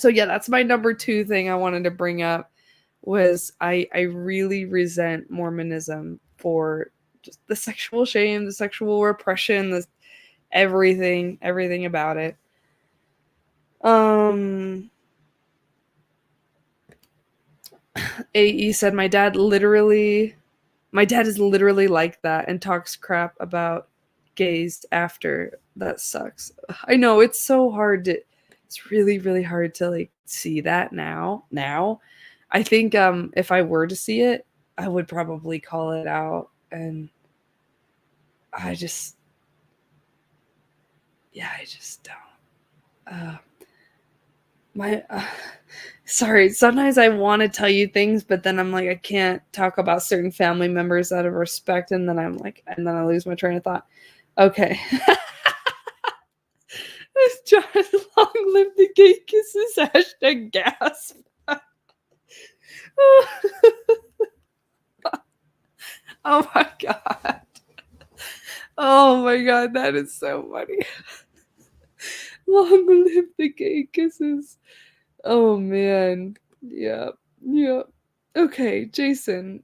yeah, that's my number 2 thing I wanted to bring up was I really resent Mormonism for just the sexual shame, the sexual repression, the everything about it. AE said my dad is literally like that and talks crap about gays after. That sucks. I know it's so hard to, it's really, really hard to like see that now. I think if I were to see it, I would probably call it out, and I just don't. My sorry, sometimes I want to tell you things, but then I'm like, I can't talk about certain family members out of respect, and then I'm like, and then I lose my train of thought. Okay. John, long live the gay kisses, hashtag gasp. Oh my God. Oh my God, that is so funny. Long live the gay kisses. Oh man. Yeah. Okay, Jason.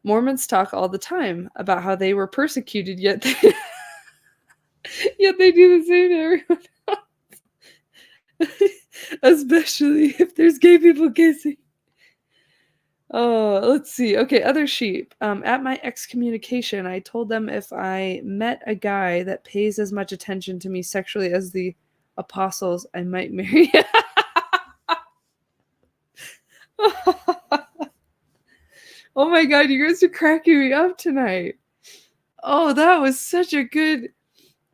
Mormons talk all the time about how they were persecuted, yet they yet they do the same to everyone else. Especially if there's gay people kissing. Oh, let's see. Okay, other sheep. At my excommunication, I told them if I met a guy that pays as much attention to me sexually as the apostles, I might marry. Oh my God, you guys are cracking me up tonight. Oh, that was such a good.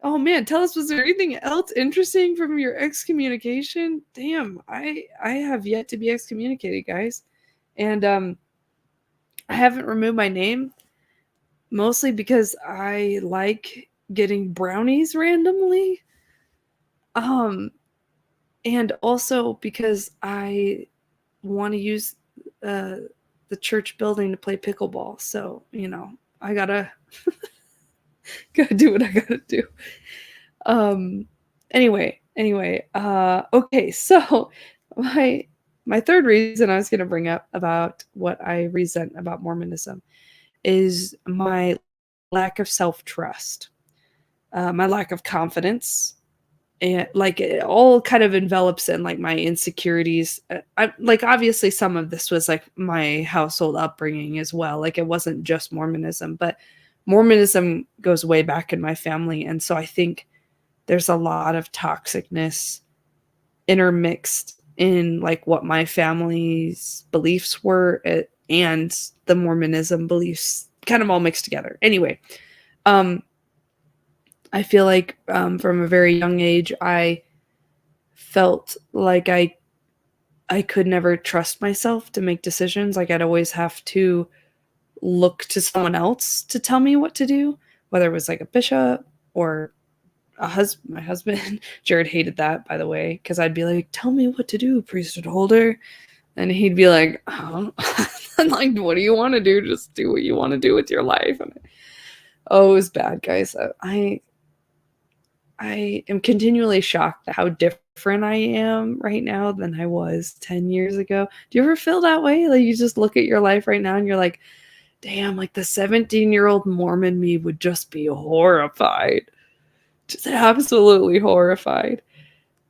Oh man, tell us, was there anything else interesting from your excommunication? Damn, I have yet to be excommunicated, guys. And I haven't removed my name, mostly because I like getting brownies randomly. And also because I want to use the church building to play pickleball. So, I gotta do what I gotta do. Anyway, okay, so my third reason I was gonna bring up about what I resent about Mormonism is my lack of self-trust, my lack of confidence, and like it all kind of envelops in like my insecurities. I like obviously some of this was like my household upbringing as well. Like it wasn't just Mormonism, but Mormonism goes way back in my family, and so I think there's a lot of toxicness intermixed in like what my family's beliefs were and the Mormonism beliefs kind of all mixed together. Anyway, I feel like from a very young age, I felt like I could never trust myself to make decisions. Like I'd always have to look to someone else to tell me what to do, whether it was like a bishop or my husband. Jared hated that, by the way, because I'd be like, tell me what to do, priesthood holder. And he'd be like, oh. And like, what do you want to do? Just do what you want to do with your life. And it was bad, guys. I am continually shocked at how different I am right now than I was 10 years ago. Do you ever feel that way? Like you just look at your life right now and you're like, damn, like the 17-year-old Mormon me would just be horrified. Just absolutely horrified.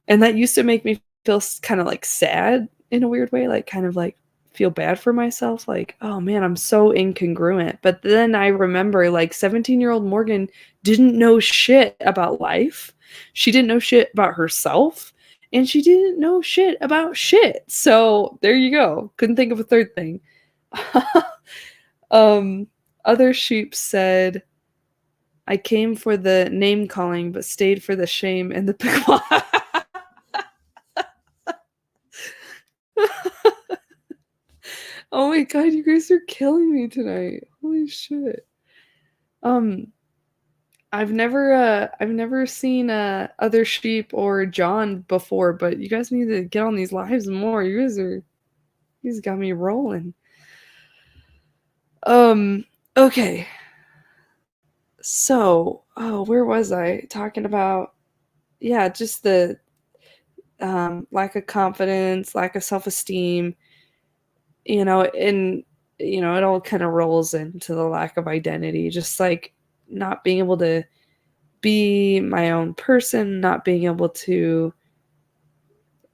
And that used to make me feel kind of like sad in a weird way, like kind of like feel bad for myself. Like, oh man, I'm so incongruent. But then I remember like 17-year-old Morgan didn't know shit about life. She didn't know shit about herself. And she didn't know shit about shit. So there you go. Couldn't think of a third thing. Other sheep said, I came for the name calling, but stayed for the shame and the pickle. Oh my God, you guys are killing me tonight. Holy shit. I've never seen Other Sheep or John before, but you guys need to get on these lives more. You guys got me rolling. Okay. So, oh, where was I talking about? Yeah, just the lack of confidence, lack of self-esteem, and it all kind of rolls into the lack of identity, just like not being able to be my own person, not being able to,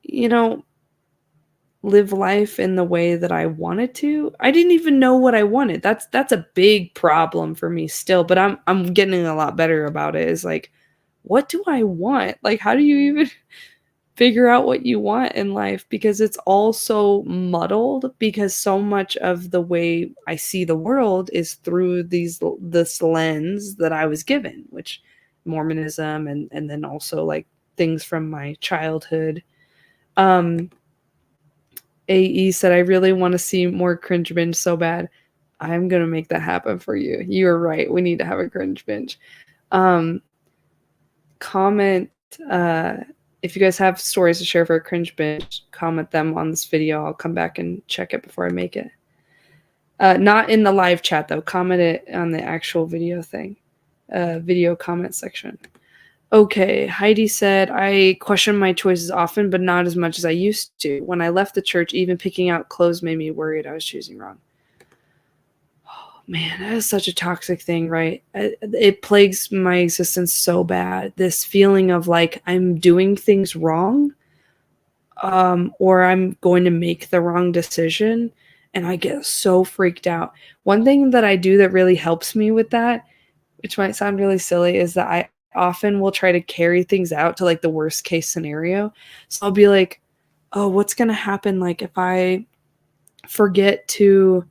you know, live life in the way that I wanted to. I didn't even know what I wanted. That's a big problem for me still, but I'm getting a lot better about it. Is like, what do I want? Like, how do you even figure out what you want in life? Because it's all so muddled, because so much of the way I see the world is through this lens that I was given, which Mormonism, and then also like things from my childhood. um AE said, I really want to see more cringe binge so bad. I'm going to make that happen for you. You're right. We need to have a cringe binge. Um, comment, uh, if you guys have stories to share for a cringe binge, comment them on this video. I'll come back and check it before I make it. Not in the live chat, though. Comment it on the actual video thing, video comment section. Okay, Heidi said, I question my choices often, but not as much as I used to. When I left the church, even picking out clothes made me worried I was choosing wrong. Oh, man, that is such a toxic thing, right? It plagues my existence so bad. This feeling of like I'm doing things wrong, or I'm going to make the wrong decision, and I get so freaked out. One thing that I do that really helps me with that, which might sound really silly, is that I often will try to carry things out to like the worst case scenario. So I'll be like, oh, what's going to happen like if I forget to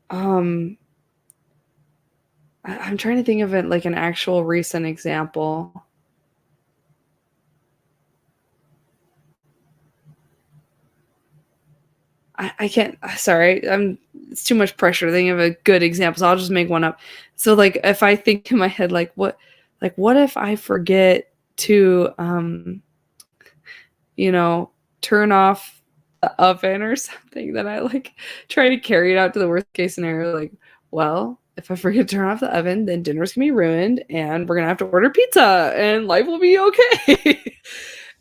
I'm trying to think of it like an actual recent example. I can't, sorry, it's too much pressure to think of a good example, so I'll just make one up. So like if I think in my head like what if I forget to turn off the oven or something, then I like try to carry it out to the worst case scenario. Like, well, if I forget to turn off the oven, then dinner's gonna be ruined and we're gonna have to order pizza and life will be okay.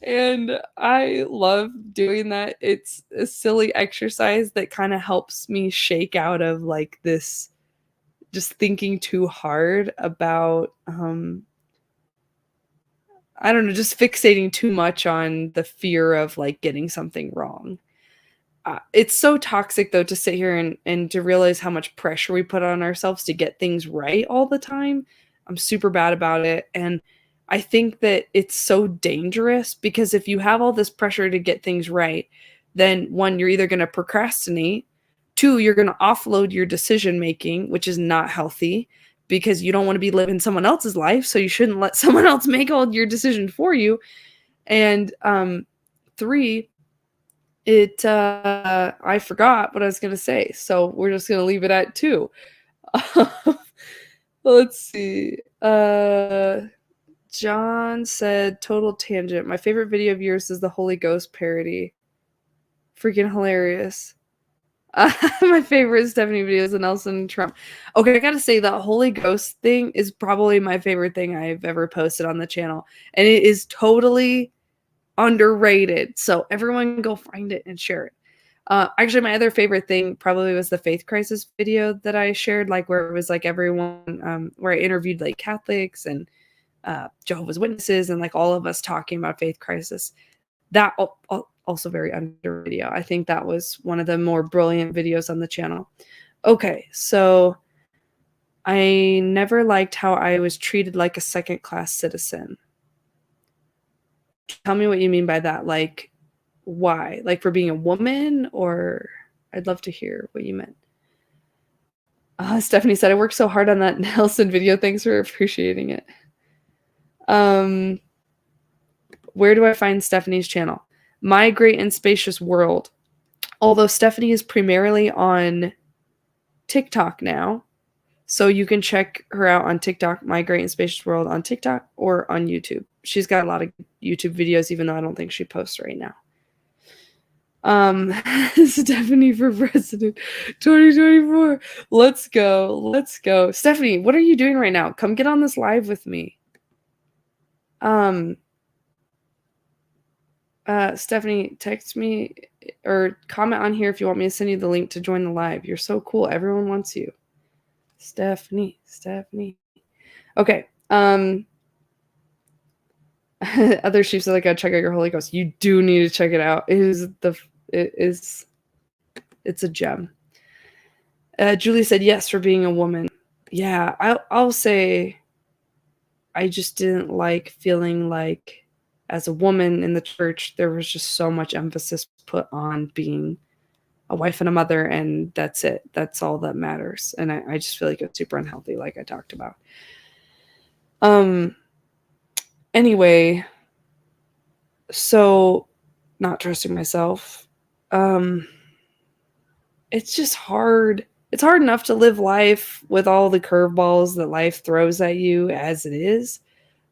And I love doing that. It's a silly exercise that kind of helps me shake out of like this just thinking too hard about I don't know, just fixating too much on the fear of like getting something wrong. It's so toxic though to sit here and to realize how much pressure we put on ourselves to get things right all the time. I'm super bad about it. And I think that it's so dangerous because if you have all this pressure to get things right, then one, you're either going to procrastinate, two, you're going to offload your decision making, which is not healthy because you don't want to be living someone else's life. So you shouldn't let someone else make all your decisions for you. And three, I forgot what I was gonna say, so we're just gonna leave it at 2. Let's see. John said, total tangent. My favorite video of yours is the Holy Ghost parody. Freaking hilarious. My favorite Stephanie video is the Nelson Trump. Okay, I gotta say that Holy Ghost thing is probably my favorite thing I've ever posted on the channel, and it is totally underrated. So everyone go find it and share it. Actually, my other favorite thing probably was the faith crisis video that I shared, like where it was like everyone, where I interviewed like Catholics and Jehovah's Witnesses and like all of us talking about faith crisis. That also very under video. I think that was one of the more brilliant videos on the channel. Okay, so I never liked how I was treated like a second-class citizen. Tell me what you mean by that. Like, why? Like for being a woman, or I'd love to hear what you meant. Stephanie said, I worked so hard on that Nelson video. Thanks for appreciating it. Where do I find Stephanie's channel? My Great and Spacious World. Although Stephanie is primarily on TikTok now, So you can check her out on TikTok, My Great and Spacious World on TikTok or on YouTube. She's got a lot of YouTube videos, even though I don't think she posts right now. Stephanie for president 2024. Let's go. Stephanie, what are you doing right now? Come get on this live with me. Stephanie, text me or comment on here if you want me to send you the link to join the live. You're so cool. Everyone wants you. Stephanie. Okay. Other sheep said, I gotta check out your Holy Ghost. You do need to check it out. It's a gem. Julie said yes for being a woman. Yeah, I'll say I just didn't like feeling like as a woman in the church, there was just so much emphasis put on being a wife and a mother, and that's it. That's all that matters. And I just feel like it's super unhealthy, like I talked about. Anyway, so not trusting myself. It's just hard. It's hard enough to live life with all the curveballs that life throws at you as it is.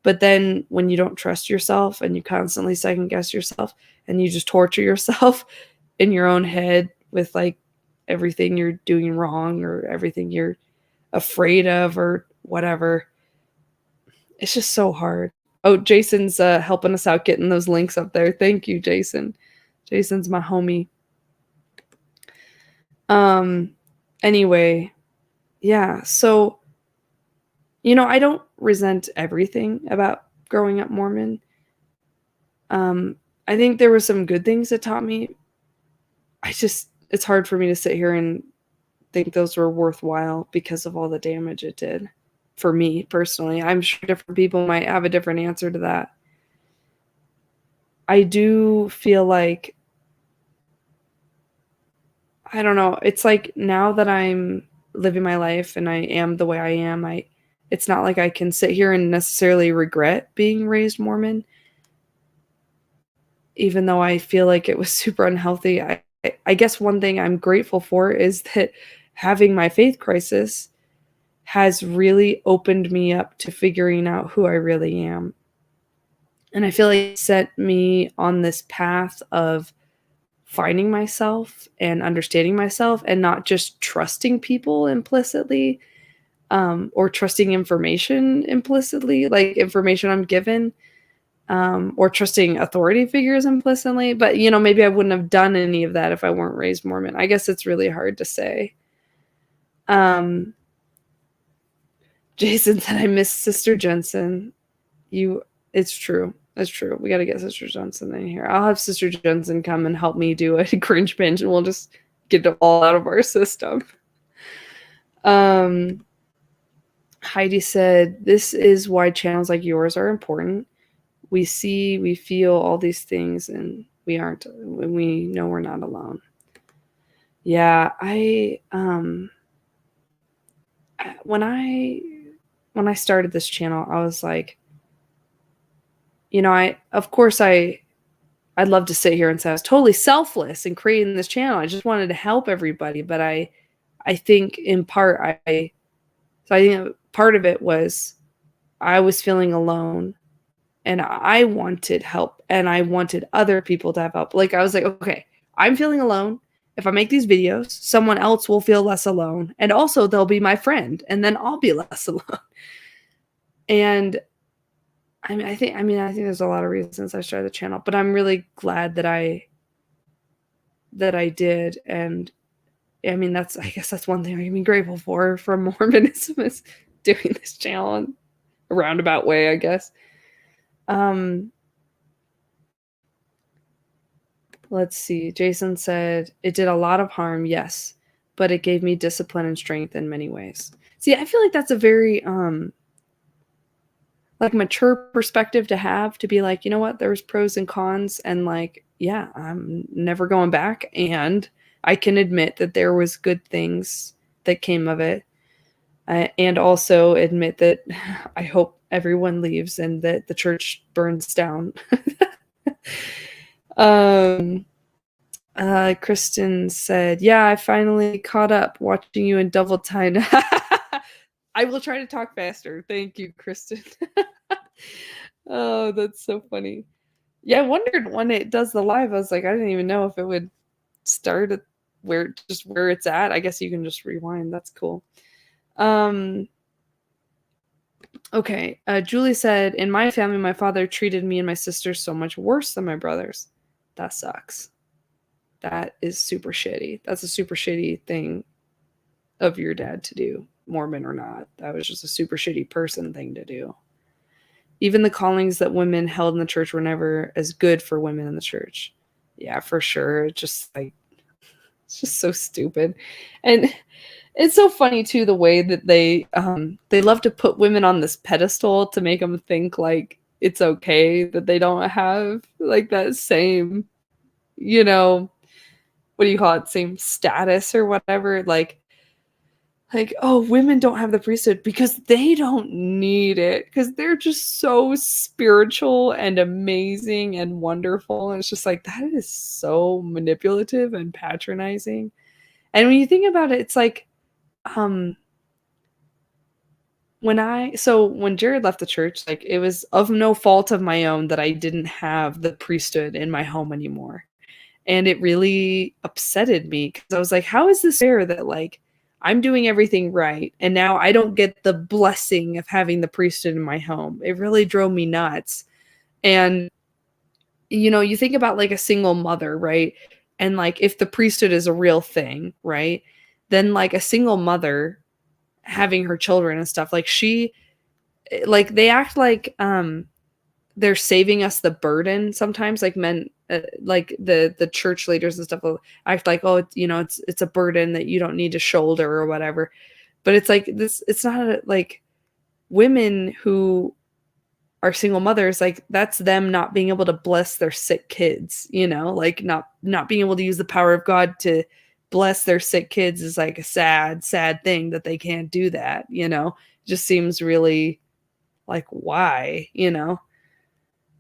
But then when you don't trust yourself and you constantly second guess yourself and you just torture yourself in your own head with like everything you're doing wrong or everything you're afraid of or whatever, it's just so hard. Oh, Jason's helping us out getting those links up there. Thank you, Jason. Jason's my homie. Anyway, yeah, so, I don't resent everything about growing up Mormon. I think there were some good things it taught me. It's hard for me to sit here and think those were worthwhile because of all the damage it did for me personally. I'm sure different people might have a different answer to that. I do feel like, I don't know, it's like now that I'm living my life and I am the way I am, it's not like I can sit here and necessarily regret being raised Mormon, even though I feel like it was super unhealthy. I guess one thing I'm grateful for is that having my faith crisis has really opened me up to figuring out who I really am. And I feel like it set me on this path of finding myself and understanding myself and not just trusting people implicitly, or trusting information implicitly, like information I'm given, or trusting authority figures implicitly. But, maybe I wouldn't have done any of that if I weren't raised Mormon. I guess it's really hard to say. Jason said, I miss Sister Jensen. It's true. It's true. We got to get Sister Jensen in here. I'll have Sister Jensen come and help me do a cringe binge, and we'll just get it all out of our system. Heidi said, this is why channels like yours are important. We see, we feel all these things, and we know we're not alone. Yeah, when I started this channel, I was like, I'd love to sit here and say I was totally selfless in creating this channel. I just wanted to help everybody. But I think in part, I think part of it was I was feeling alone and I wanted help and I wanted other people to have help. Like, I was like, okay, I'm feeling alone. If I make these videos, someone else will feel less alone. And also they'll be my friend and then I'll be less alone. And I think there's a lot of reasons I started the channel, but I'm really glad that I did. And I guess that's one thing I can be grateful for from Mormonism is doing this channel in a roundabout way, I guess. Let's see. Jason said, it did a lot of harm, yes, but it gave me discipline and strength in many ways. See, I feel like that's a very mature perspective to have, to be like, you know what, there's pros and cons, and like, yeah, I'm never going back, and I can admit that there was good things that came of it, and also admit that I hope everyone leaves and that the church burns down. Kristen said, yeah, I finally caught up watching you in double time. I will try to talk faster. Thank you, Kristen. Oh, that's so funny. Yeah, I wondered when it does the live, I was like, I didn't even know if it would start at where it's at. I guess you can just rewind. That's cool. Okay. Julie said, in my family, my father treated me and my sister so much worse than my brothers. That sucks. That is super shitty. That's a super shitty thing of your dad to do, Mormon or not. That was just a super shitty person thing to do. Even the callings that women held in the church were never as good for women in the church. Yeah, for sure. It's just so stupid. And it's so funny too, the way that they love to put women on this pedestal to make them think like it's okay that they don't have like that same, you know, what do you call it, same status or whatever. Like, oh, women don't have the priesthood because they don't need it, because they're just so spiritual and amazing and wonderful. And it's just like, that is so manipulative and patronizing. And when you think about it, it's like, when Jared left the church, like, it was of no fault of my own that I didn't have the priesthood in my home anymore. And it really upsetted me because I was like, how is this fair that like I'm doing everything right and now I don't get the blessing of having the priesthood in my home? It really drove me nuts. And you think about like a single mother, right? And like if the priesthood is a real thing, right? Then like a single mother having her children and stuff, like they act like they're saving us the burden sometimes, like men, like the church leaders and stuff will act like, oh, it's a burden that you don't need to shoulder or whatever. But it's like this, it's not like women who are single mothers, like that's them not being able to bless their sick kids, like not being able to use the power of God to bless their sick kids is like a sad thing that they can't do that. It just seems really like, why?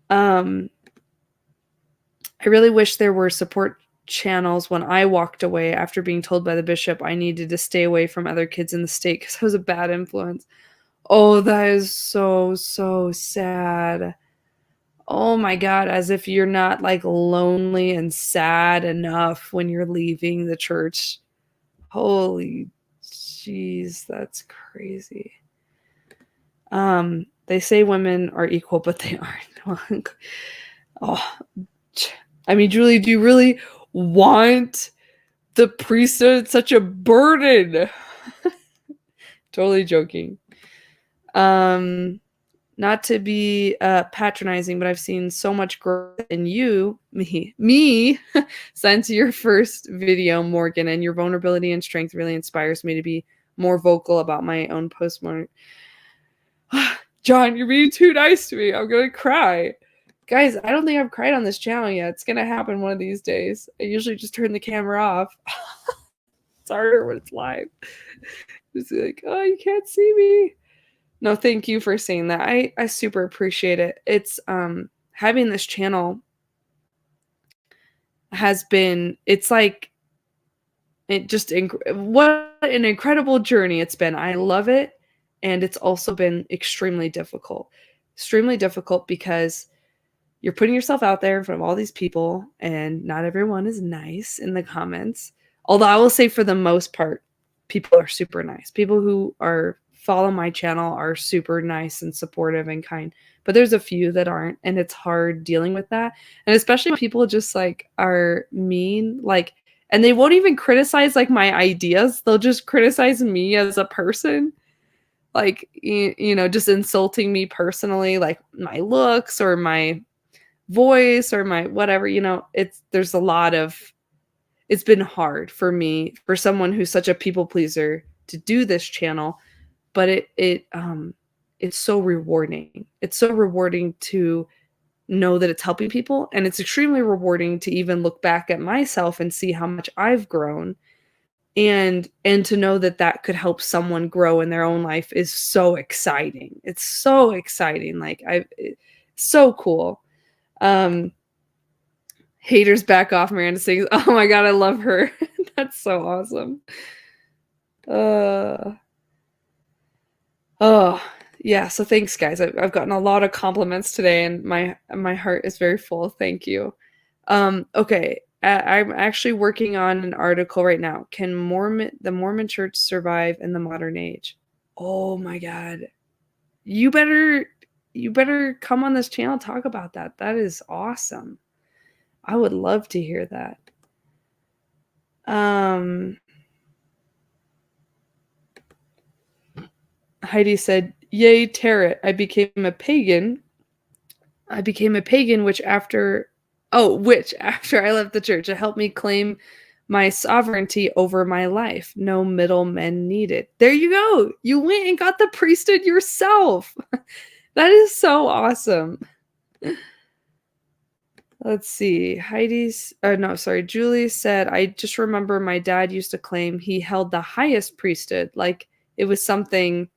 I really wish there were support channels when I walked away after being told by the bishop I needed to stay away from other kids in the state because I was a bad influence. Oh, that is so, so sad. Oh my God, as if you're not like lonely and sad enough when you're leaving the church. Holy jeez, that's crazy. They say women are equal, but they aren't. Oh, I mean, Julie, do you really want the priesthood? Such a burden. Totally joking. Not to be patronizing, but I've seen so much growth in you, me, since your first video, Morgan, and your vulnerability and strength really inspires me to be more vocal about my own postmortem. John, you're being too nice to me. I'm gonna cry. Guys, I don't think I've cried on this channel yet. It's gonna happen one of these days. I usually just turn the camera off. It's harder when it's live. It's like, oh, you can't see me. No, thank you for saying that. I super appreciate it. It's having this channel has been, it's like, what an incredible journey it's been. I love it. And it's also been extremely difficult. Extremely difficult because you're putting yourself out there in front of all these people, and not everyone is nice in the comments. Although I will say, for the most part, people are super nice. People who follow my channel are super nice and supportive and kind. But there's a few that aren't, and it's hard dealing with that. And especially when people just like are mean, like, and they won't even criticize like my ideas. They'll just criticize me as a person. Like, just insulting me personally, like my looks or my voice or my whatever, there's a lot of, it's been hard for me, for someone who's such a people pleaser, to do this channel, but it's so rewarding. It's so rewarding to know that it's helping people, and it's extremely rewarding to even look back at myself and see how much I've grown, and to know that that could help someone grow in their own life is so exciting. It's so exciting. Like, it's so cool. Haters back off, Miranda sings. Oh my God, I love her. That's so awesome. Oh, yeah. So thanks, guys. I've gotten a lot of compliments today, and my heart is very full. Thank you. Okay. I'm actually working on an article right now. Can the Mormon Church survive in the modern age? Oh my God. You better you better come on this channel, talk about that. That is awesome. I would love to hear that. Um, Heidi said, "Yay, Tarot! I became a pagan, which after I left the church, it helped me claim my sovereignty over my life. No middlemen needed." There you go. You went and got the priesthood yourself. That is so awesome. Let's see. Julie said, "I just remember my dad used to claim he held the highest priesthood, it was something,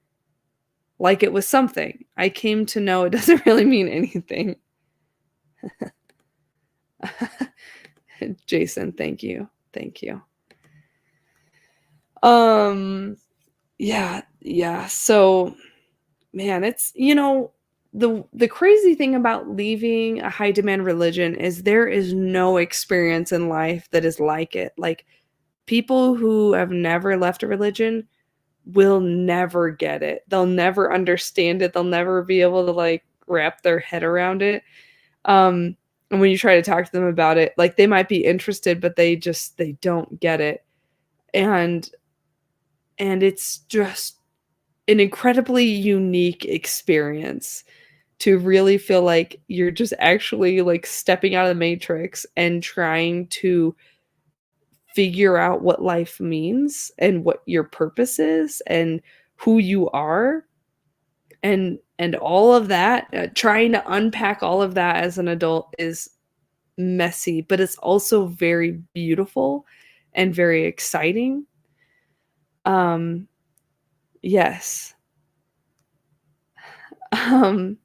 like it was something. I came to know it doesn't really mean anything." Jason, thank you. Thank you. Yeah. So, man, it's, the crazy thing about leaving a high demand religion is there is no experience in life that is like it. Like, people who have never left a religion will never get it. They'll never understand it. They'll never be able to wrap their head around it. And when you try to talk to them about it, they might be interested, but they don't get it. And it's just an incredibly unique experience to really feel like you're just actually stepping out of the matrix and trying to figure out what life means and what your purpose is and who you are, and all of that. Trying to unpack all of that as an adult is messy, but it's also very beautiful and very exciting. Yes. um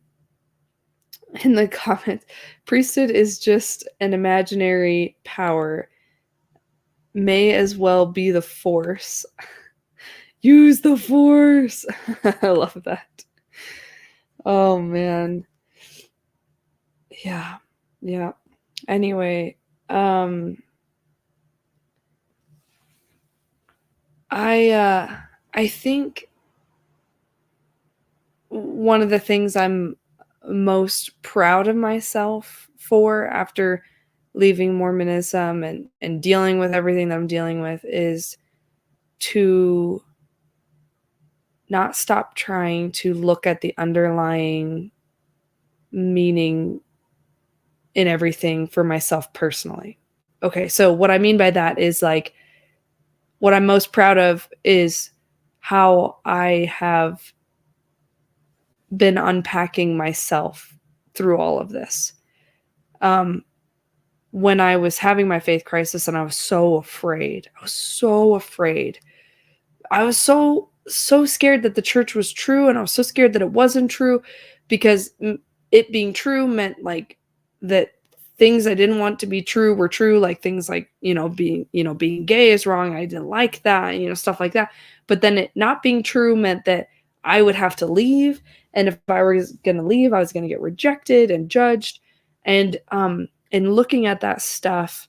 in the comments, priesthood is just an imaginary power, may as well be the force. Use the force. I love that. Oh man. Yeah. Anyway, I think one of the things I'm most proud of myself for after leaving Mormonism and dealing with everything that I'm dealing with is to not stop trying to look at the underlying meaning in everything for myself personally. Okay, so what I mean by that is what I'm most proud of is how I have been unpacking myself through all of this. When I was having my faith crisis and I was so afraid, I was so scared that the church was true, and I was so scared that it wasn't true, because it being true meant that things I didn't want to be true were true, like things like, being gay is wrong. I didn't like that, stuff like that. But then it not being true meant that I would have to leave. And if I was going to leave, I was going to get rejected and judged. And in looking at that stuff,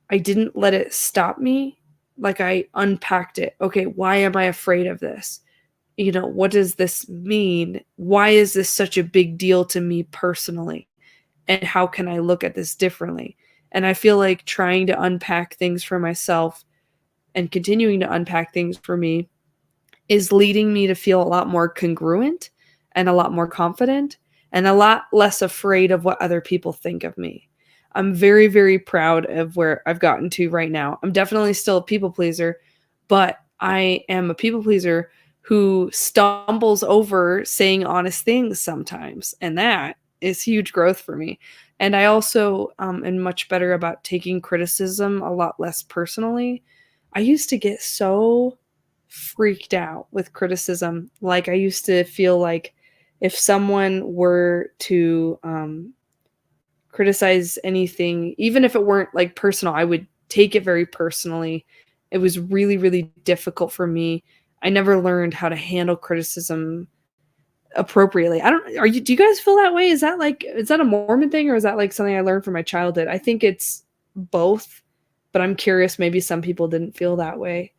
I didn't let it stop me. I unpacked it. Okay, why am I afraid of this? What does this mean? Why is this such a big deal to me personally? And how can I look at this differently? And I feel like trying to unpack things for myself and continuing to unpack things for me is leading me to feel a lot more congruent and a lot more confident and a lot less afraid of what other people think of me. I'm very, very proud of where I've gotten to right now. I'm definitely still a people pleaser, but I am a people pleaser who stumbles over saying honest things sometimes. And that is huge growth for me. And I also am much better about taking criticism a lot less personally. I used to get so freaked out with criticism. I used to feel like if someone were to criticize anything, even if it weren't personal, I would take it very personally. It was really, really difficult for me. I never learned how to handle criticism appropriately. Do you guys feel that way? Is that a Mormon thing, or is that like something I learned from my childhood? I think it's both, but I'm curious, maybe some people didn't feel that way.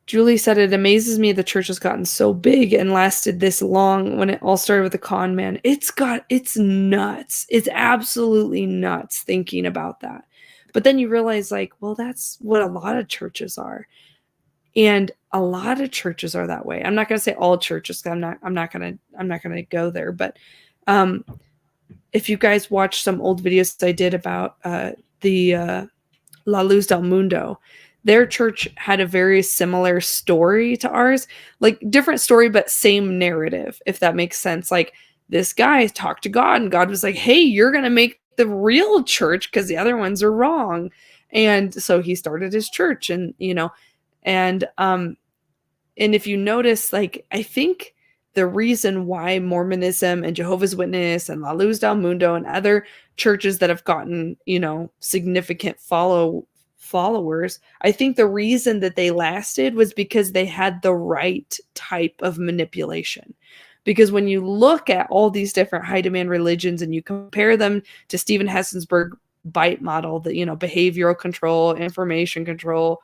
Julie said, it amazes me the church has gotten so big and lasted this long when it all started with the con man. It's nuts. It's absolutely nuts thinking about that. But then you realize, like, well, that's what a lot of churches are. And a lot of churches are that way. I'm not going to say all churches, 'cause I'm not going to go there, but if you guys watch some old videos I did about the La Luz del Mundo, their church had a very similar story to ours, like different story, but same narrative, if that makes sense. Like, this guy talked to God and God was like, hey, you're going to make the real church because the other ones are wrong. And so he started his church, and, and if you notice, like, I think the reason why Mormonism and Jehovah's Witness and La Luz del Mundo and other churches that have gotten, significant followers, I think the reason that they lasted was because they had the right type of manipulation. Because when you look at all these different high demand religions and you compare them to Stephen Hessensberg BITE model, that, behavioral control, information control,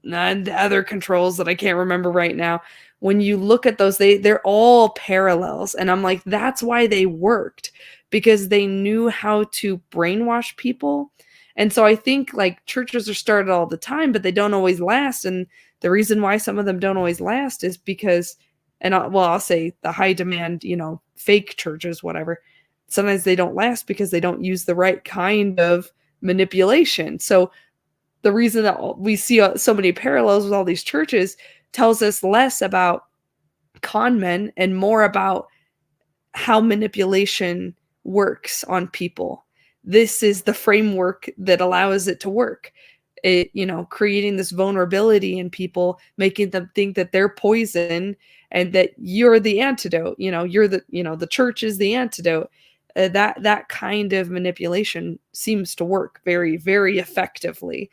and other controls that I can't remember right now. When you look at those, they're all parallels. And I'm like, that's why they worked, because they knew how to brainwash people. And so I think, like, churches are started all the time, but they don't always last. And the reason why some of them don't always last is because, I'll say the high demand, fake churches, whatever, sometimes they don't last because they don't use the right kind of manipulation. So the reason that we see so many parallels with all these churches tells us less about con men and more about how manipulation works on people. This is the framework that allows it to work. It, creating this vulnerability in people, making them think that they're poison and that you're the antidote. The church is the antidote. That kind of manipulation seems to work very, very effectively,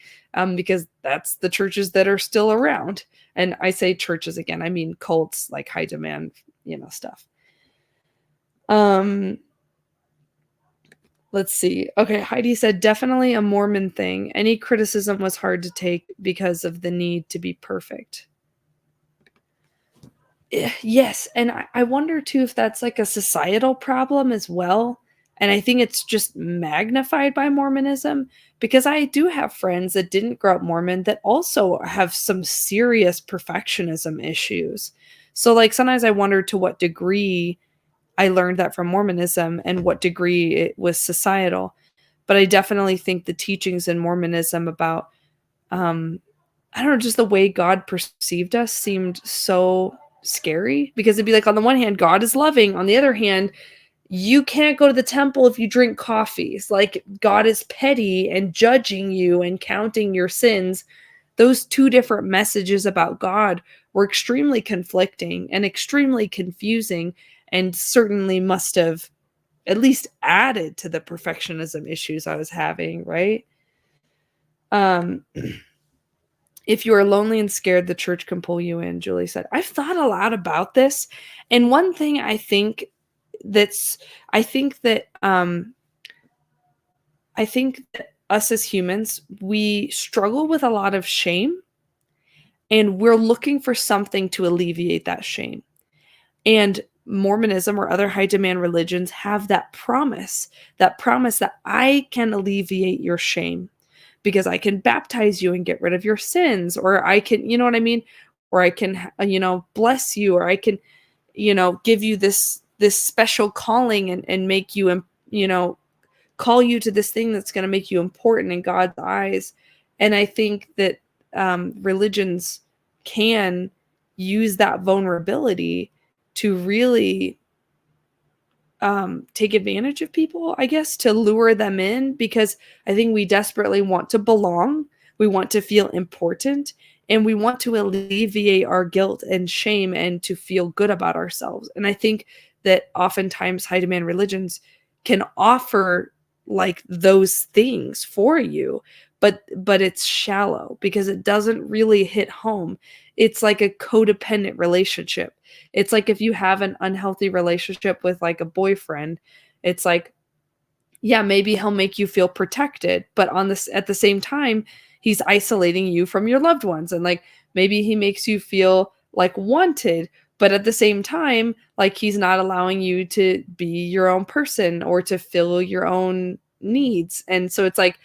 because that's the churches that are still around. And I say churches again, I mean cults, like high demand, stuff. Let's see. Okay, Heidi said, definitely a Mormon thing. Any criticism was hard to take because of the need to be perfect. Yes, and I wonder too if that's like a societal problem as well. And I think it's just magnified by Mormonism, because I do have friends that didn't grow up Mormon that also have some serious perfectionism issues. So, like, sometimes I wonder to what degree I learned that from Mormonism and what degree it was societal. But I definitely think the teachings in Mormonism about, I don't know, just the way God perceived us seemed so scary, because it'd be like, on the one hand, God is loving. On the other hand, you can't go to the temple if you drink coffee. It's like God is petty and judging you and counting your sins. Those two different messages about God were extremely conflicting and extremely confusing, and certainly must have at least added to the perfectionism issues I was having, right? If you are lonely and scared, the church can pull you in, Julie said. I've thought a lot about this. And one thing I think that us as humans, we struggle with a lot of shame, and we're looking for something to alleviate that shame. And Mormonism or other high demand religions have that promise that I can alleviate your shame, because I can baptize you and get rid of your sins, or I can, you know what I mean? Or I can, bless you, or I can, give you this special calling and make you, call you to this thing that's going to make you important in God's eyes. And I think that religions can use that vulnerability to really take advantage of people, I guess, to lure them in, because I think we desperately want to belong. We want to feel important, and we want to alleviate our guilt and shame and to feel good about ourselves. And I think that oftentimes high demand religions can offer like those things for you, but it's shallow because it doesn't really hit home. It's like a codependent relationship. It's like if you have an unhealthy relationship with like a boyfriend, it's like, yeah, maybe he'll make you feel protected, but on this at the same time, he's isolating you from your loved ones. And like maybe he makes you feel like wanted, but at the same time, like he's not allowing you to be your own person or to fill your own needs. And so it's like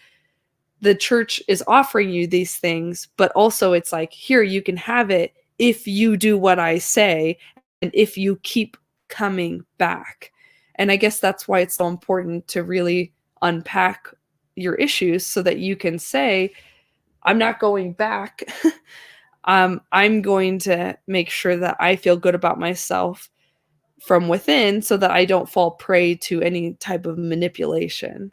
the church is offering you these things, but also it's like, here, you can have it if you do what I say and if you keep coming back. And I guess that's why it's so important to really unpack your issues so that you can say, I'm not going back. I'm going to make sure that I feel good about myself from within so that I don't fall prey to any type of manipulation.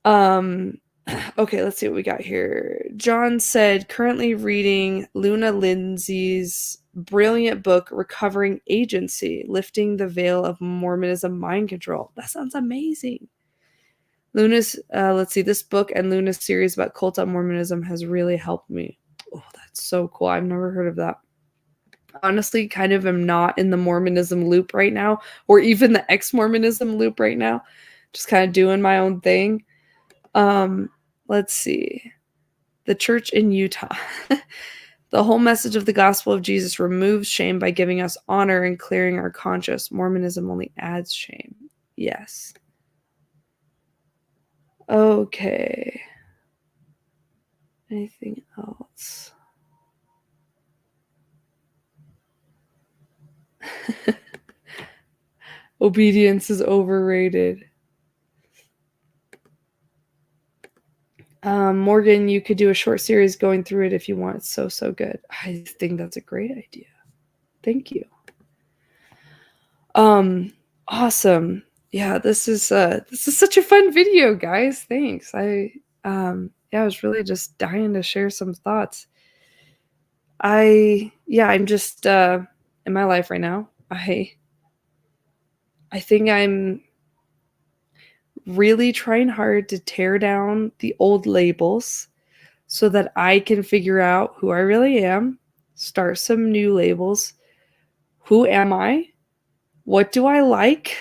Okay, let's see what we got here. John said, currently reading Luna Lindsay's brilliant book, Recovering Agency, Lifting the Veil of Mormonism Mind Control. That sounds amazing. Luna's, let's see, this book and Luna's series about cult on Mormonism has really helped me. Oh, that's so cool. I've never heard of that. Honestly, kind of am not in the Mormonism loop right now, or even the ex-Mormonism loop right now. Just kind of doing my own thing. Let's see. The church in Utah. The whole message of the gospel of Jesus removes shame by giving us honor and clearing our conscience. Mormonism only adds shame. Yes. Okay. Anything else? Obedience is overrated. Morgan, you could do a short series going through it if you want. It's so good. I think that's a great idea. Thank you. Awesome. Yeah, this is such a fun video, guys. Thanks. I was really just dying to share some thoughts. I'm just in my life right now. I think I'm really trying hard to tear down the old labels so that I can figure out who I really am, start some new labels. Who am I? What do I like?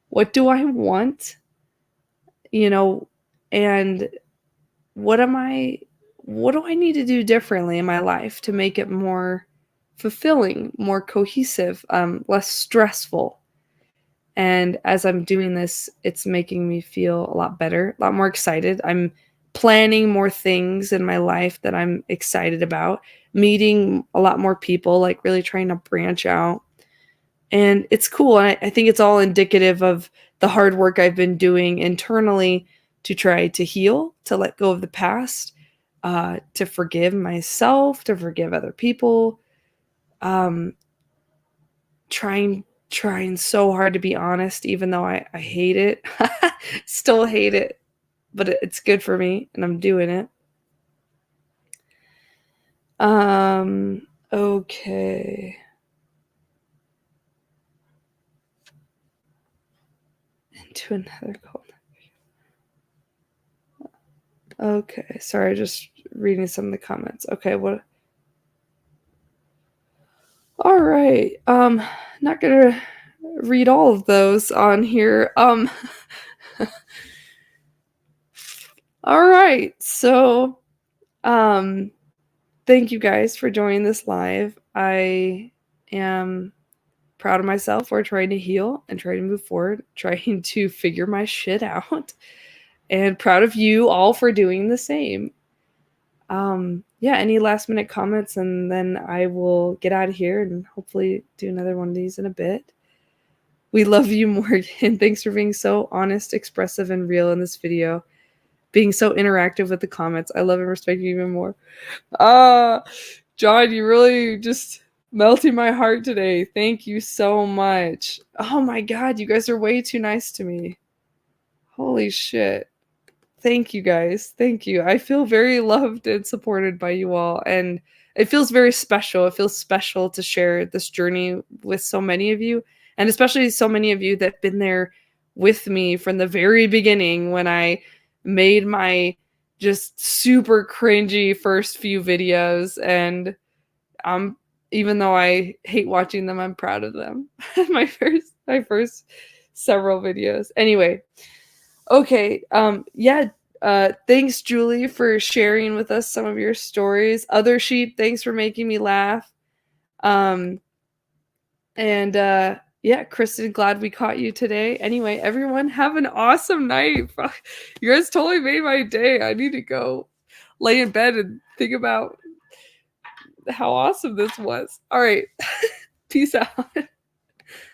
What do I want? And what do I need to do differently in my life to make it more fulfilling, more cohesive, less stressful? And as I'm doing this, it's making me feel a lot better, a lot more excited. I'm planning more things in my life that I'm excited about, meeting a lot more people, like really trying to branch out. And it's cool. I think it's all indicative of the hard work I've been doing internally to try to heal, to let go of the past, to forgive myself, to forgive other people. Trying so hard to be honest, even though I hate it. Still hate it, but it's good for me, and I'm doing it. Okay. Into another call. Okay, sorry, just reading some of the comments. Okay, what? All right. Not gonna read all of those on here. All right. So, thank you guys for joining this live. I am proud of myself for trying to heal and trying to move forward, trying to figure my shit out, and proud of you all for doing the same. Any last minute comments, and then I will get out of here and hopefully do another one of these in a bit. We love you, Morgan. Thanks for being so honest, expressive, and real in this video. Being so interactive with the comments. I love and respect you even more. John, you really just melting my heart today. Thank you so much. Oh my God, you guys are way too nice to me. Holy shit. Thank you guys. Thank you. I feel very loved and supported by you all. And it feels very special. It feels special to share this journey with so many of you. And especially so many of you that have been there with me from the very beginning when I made my just super cringy first few videos, and even though I hate watching them, I'm proud of them. my first several videos. Anyway, okay, yeah, thanks Julie for sharing with us some of your stories. Other Sheep, thanks for making me laugh. And yeah, Kristen, glad we caught you today. Anyway, everyone, have an awesome night. You guys totally made my day. I need to go lay in bed and think about how awesome this was. All right. Peace out.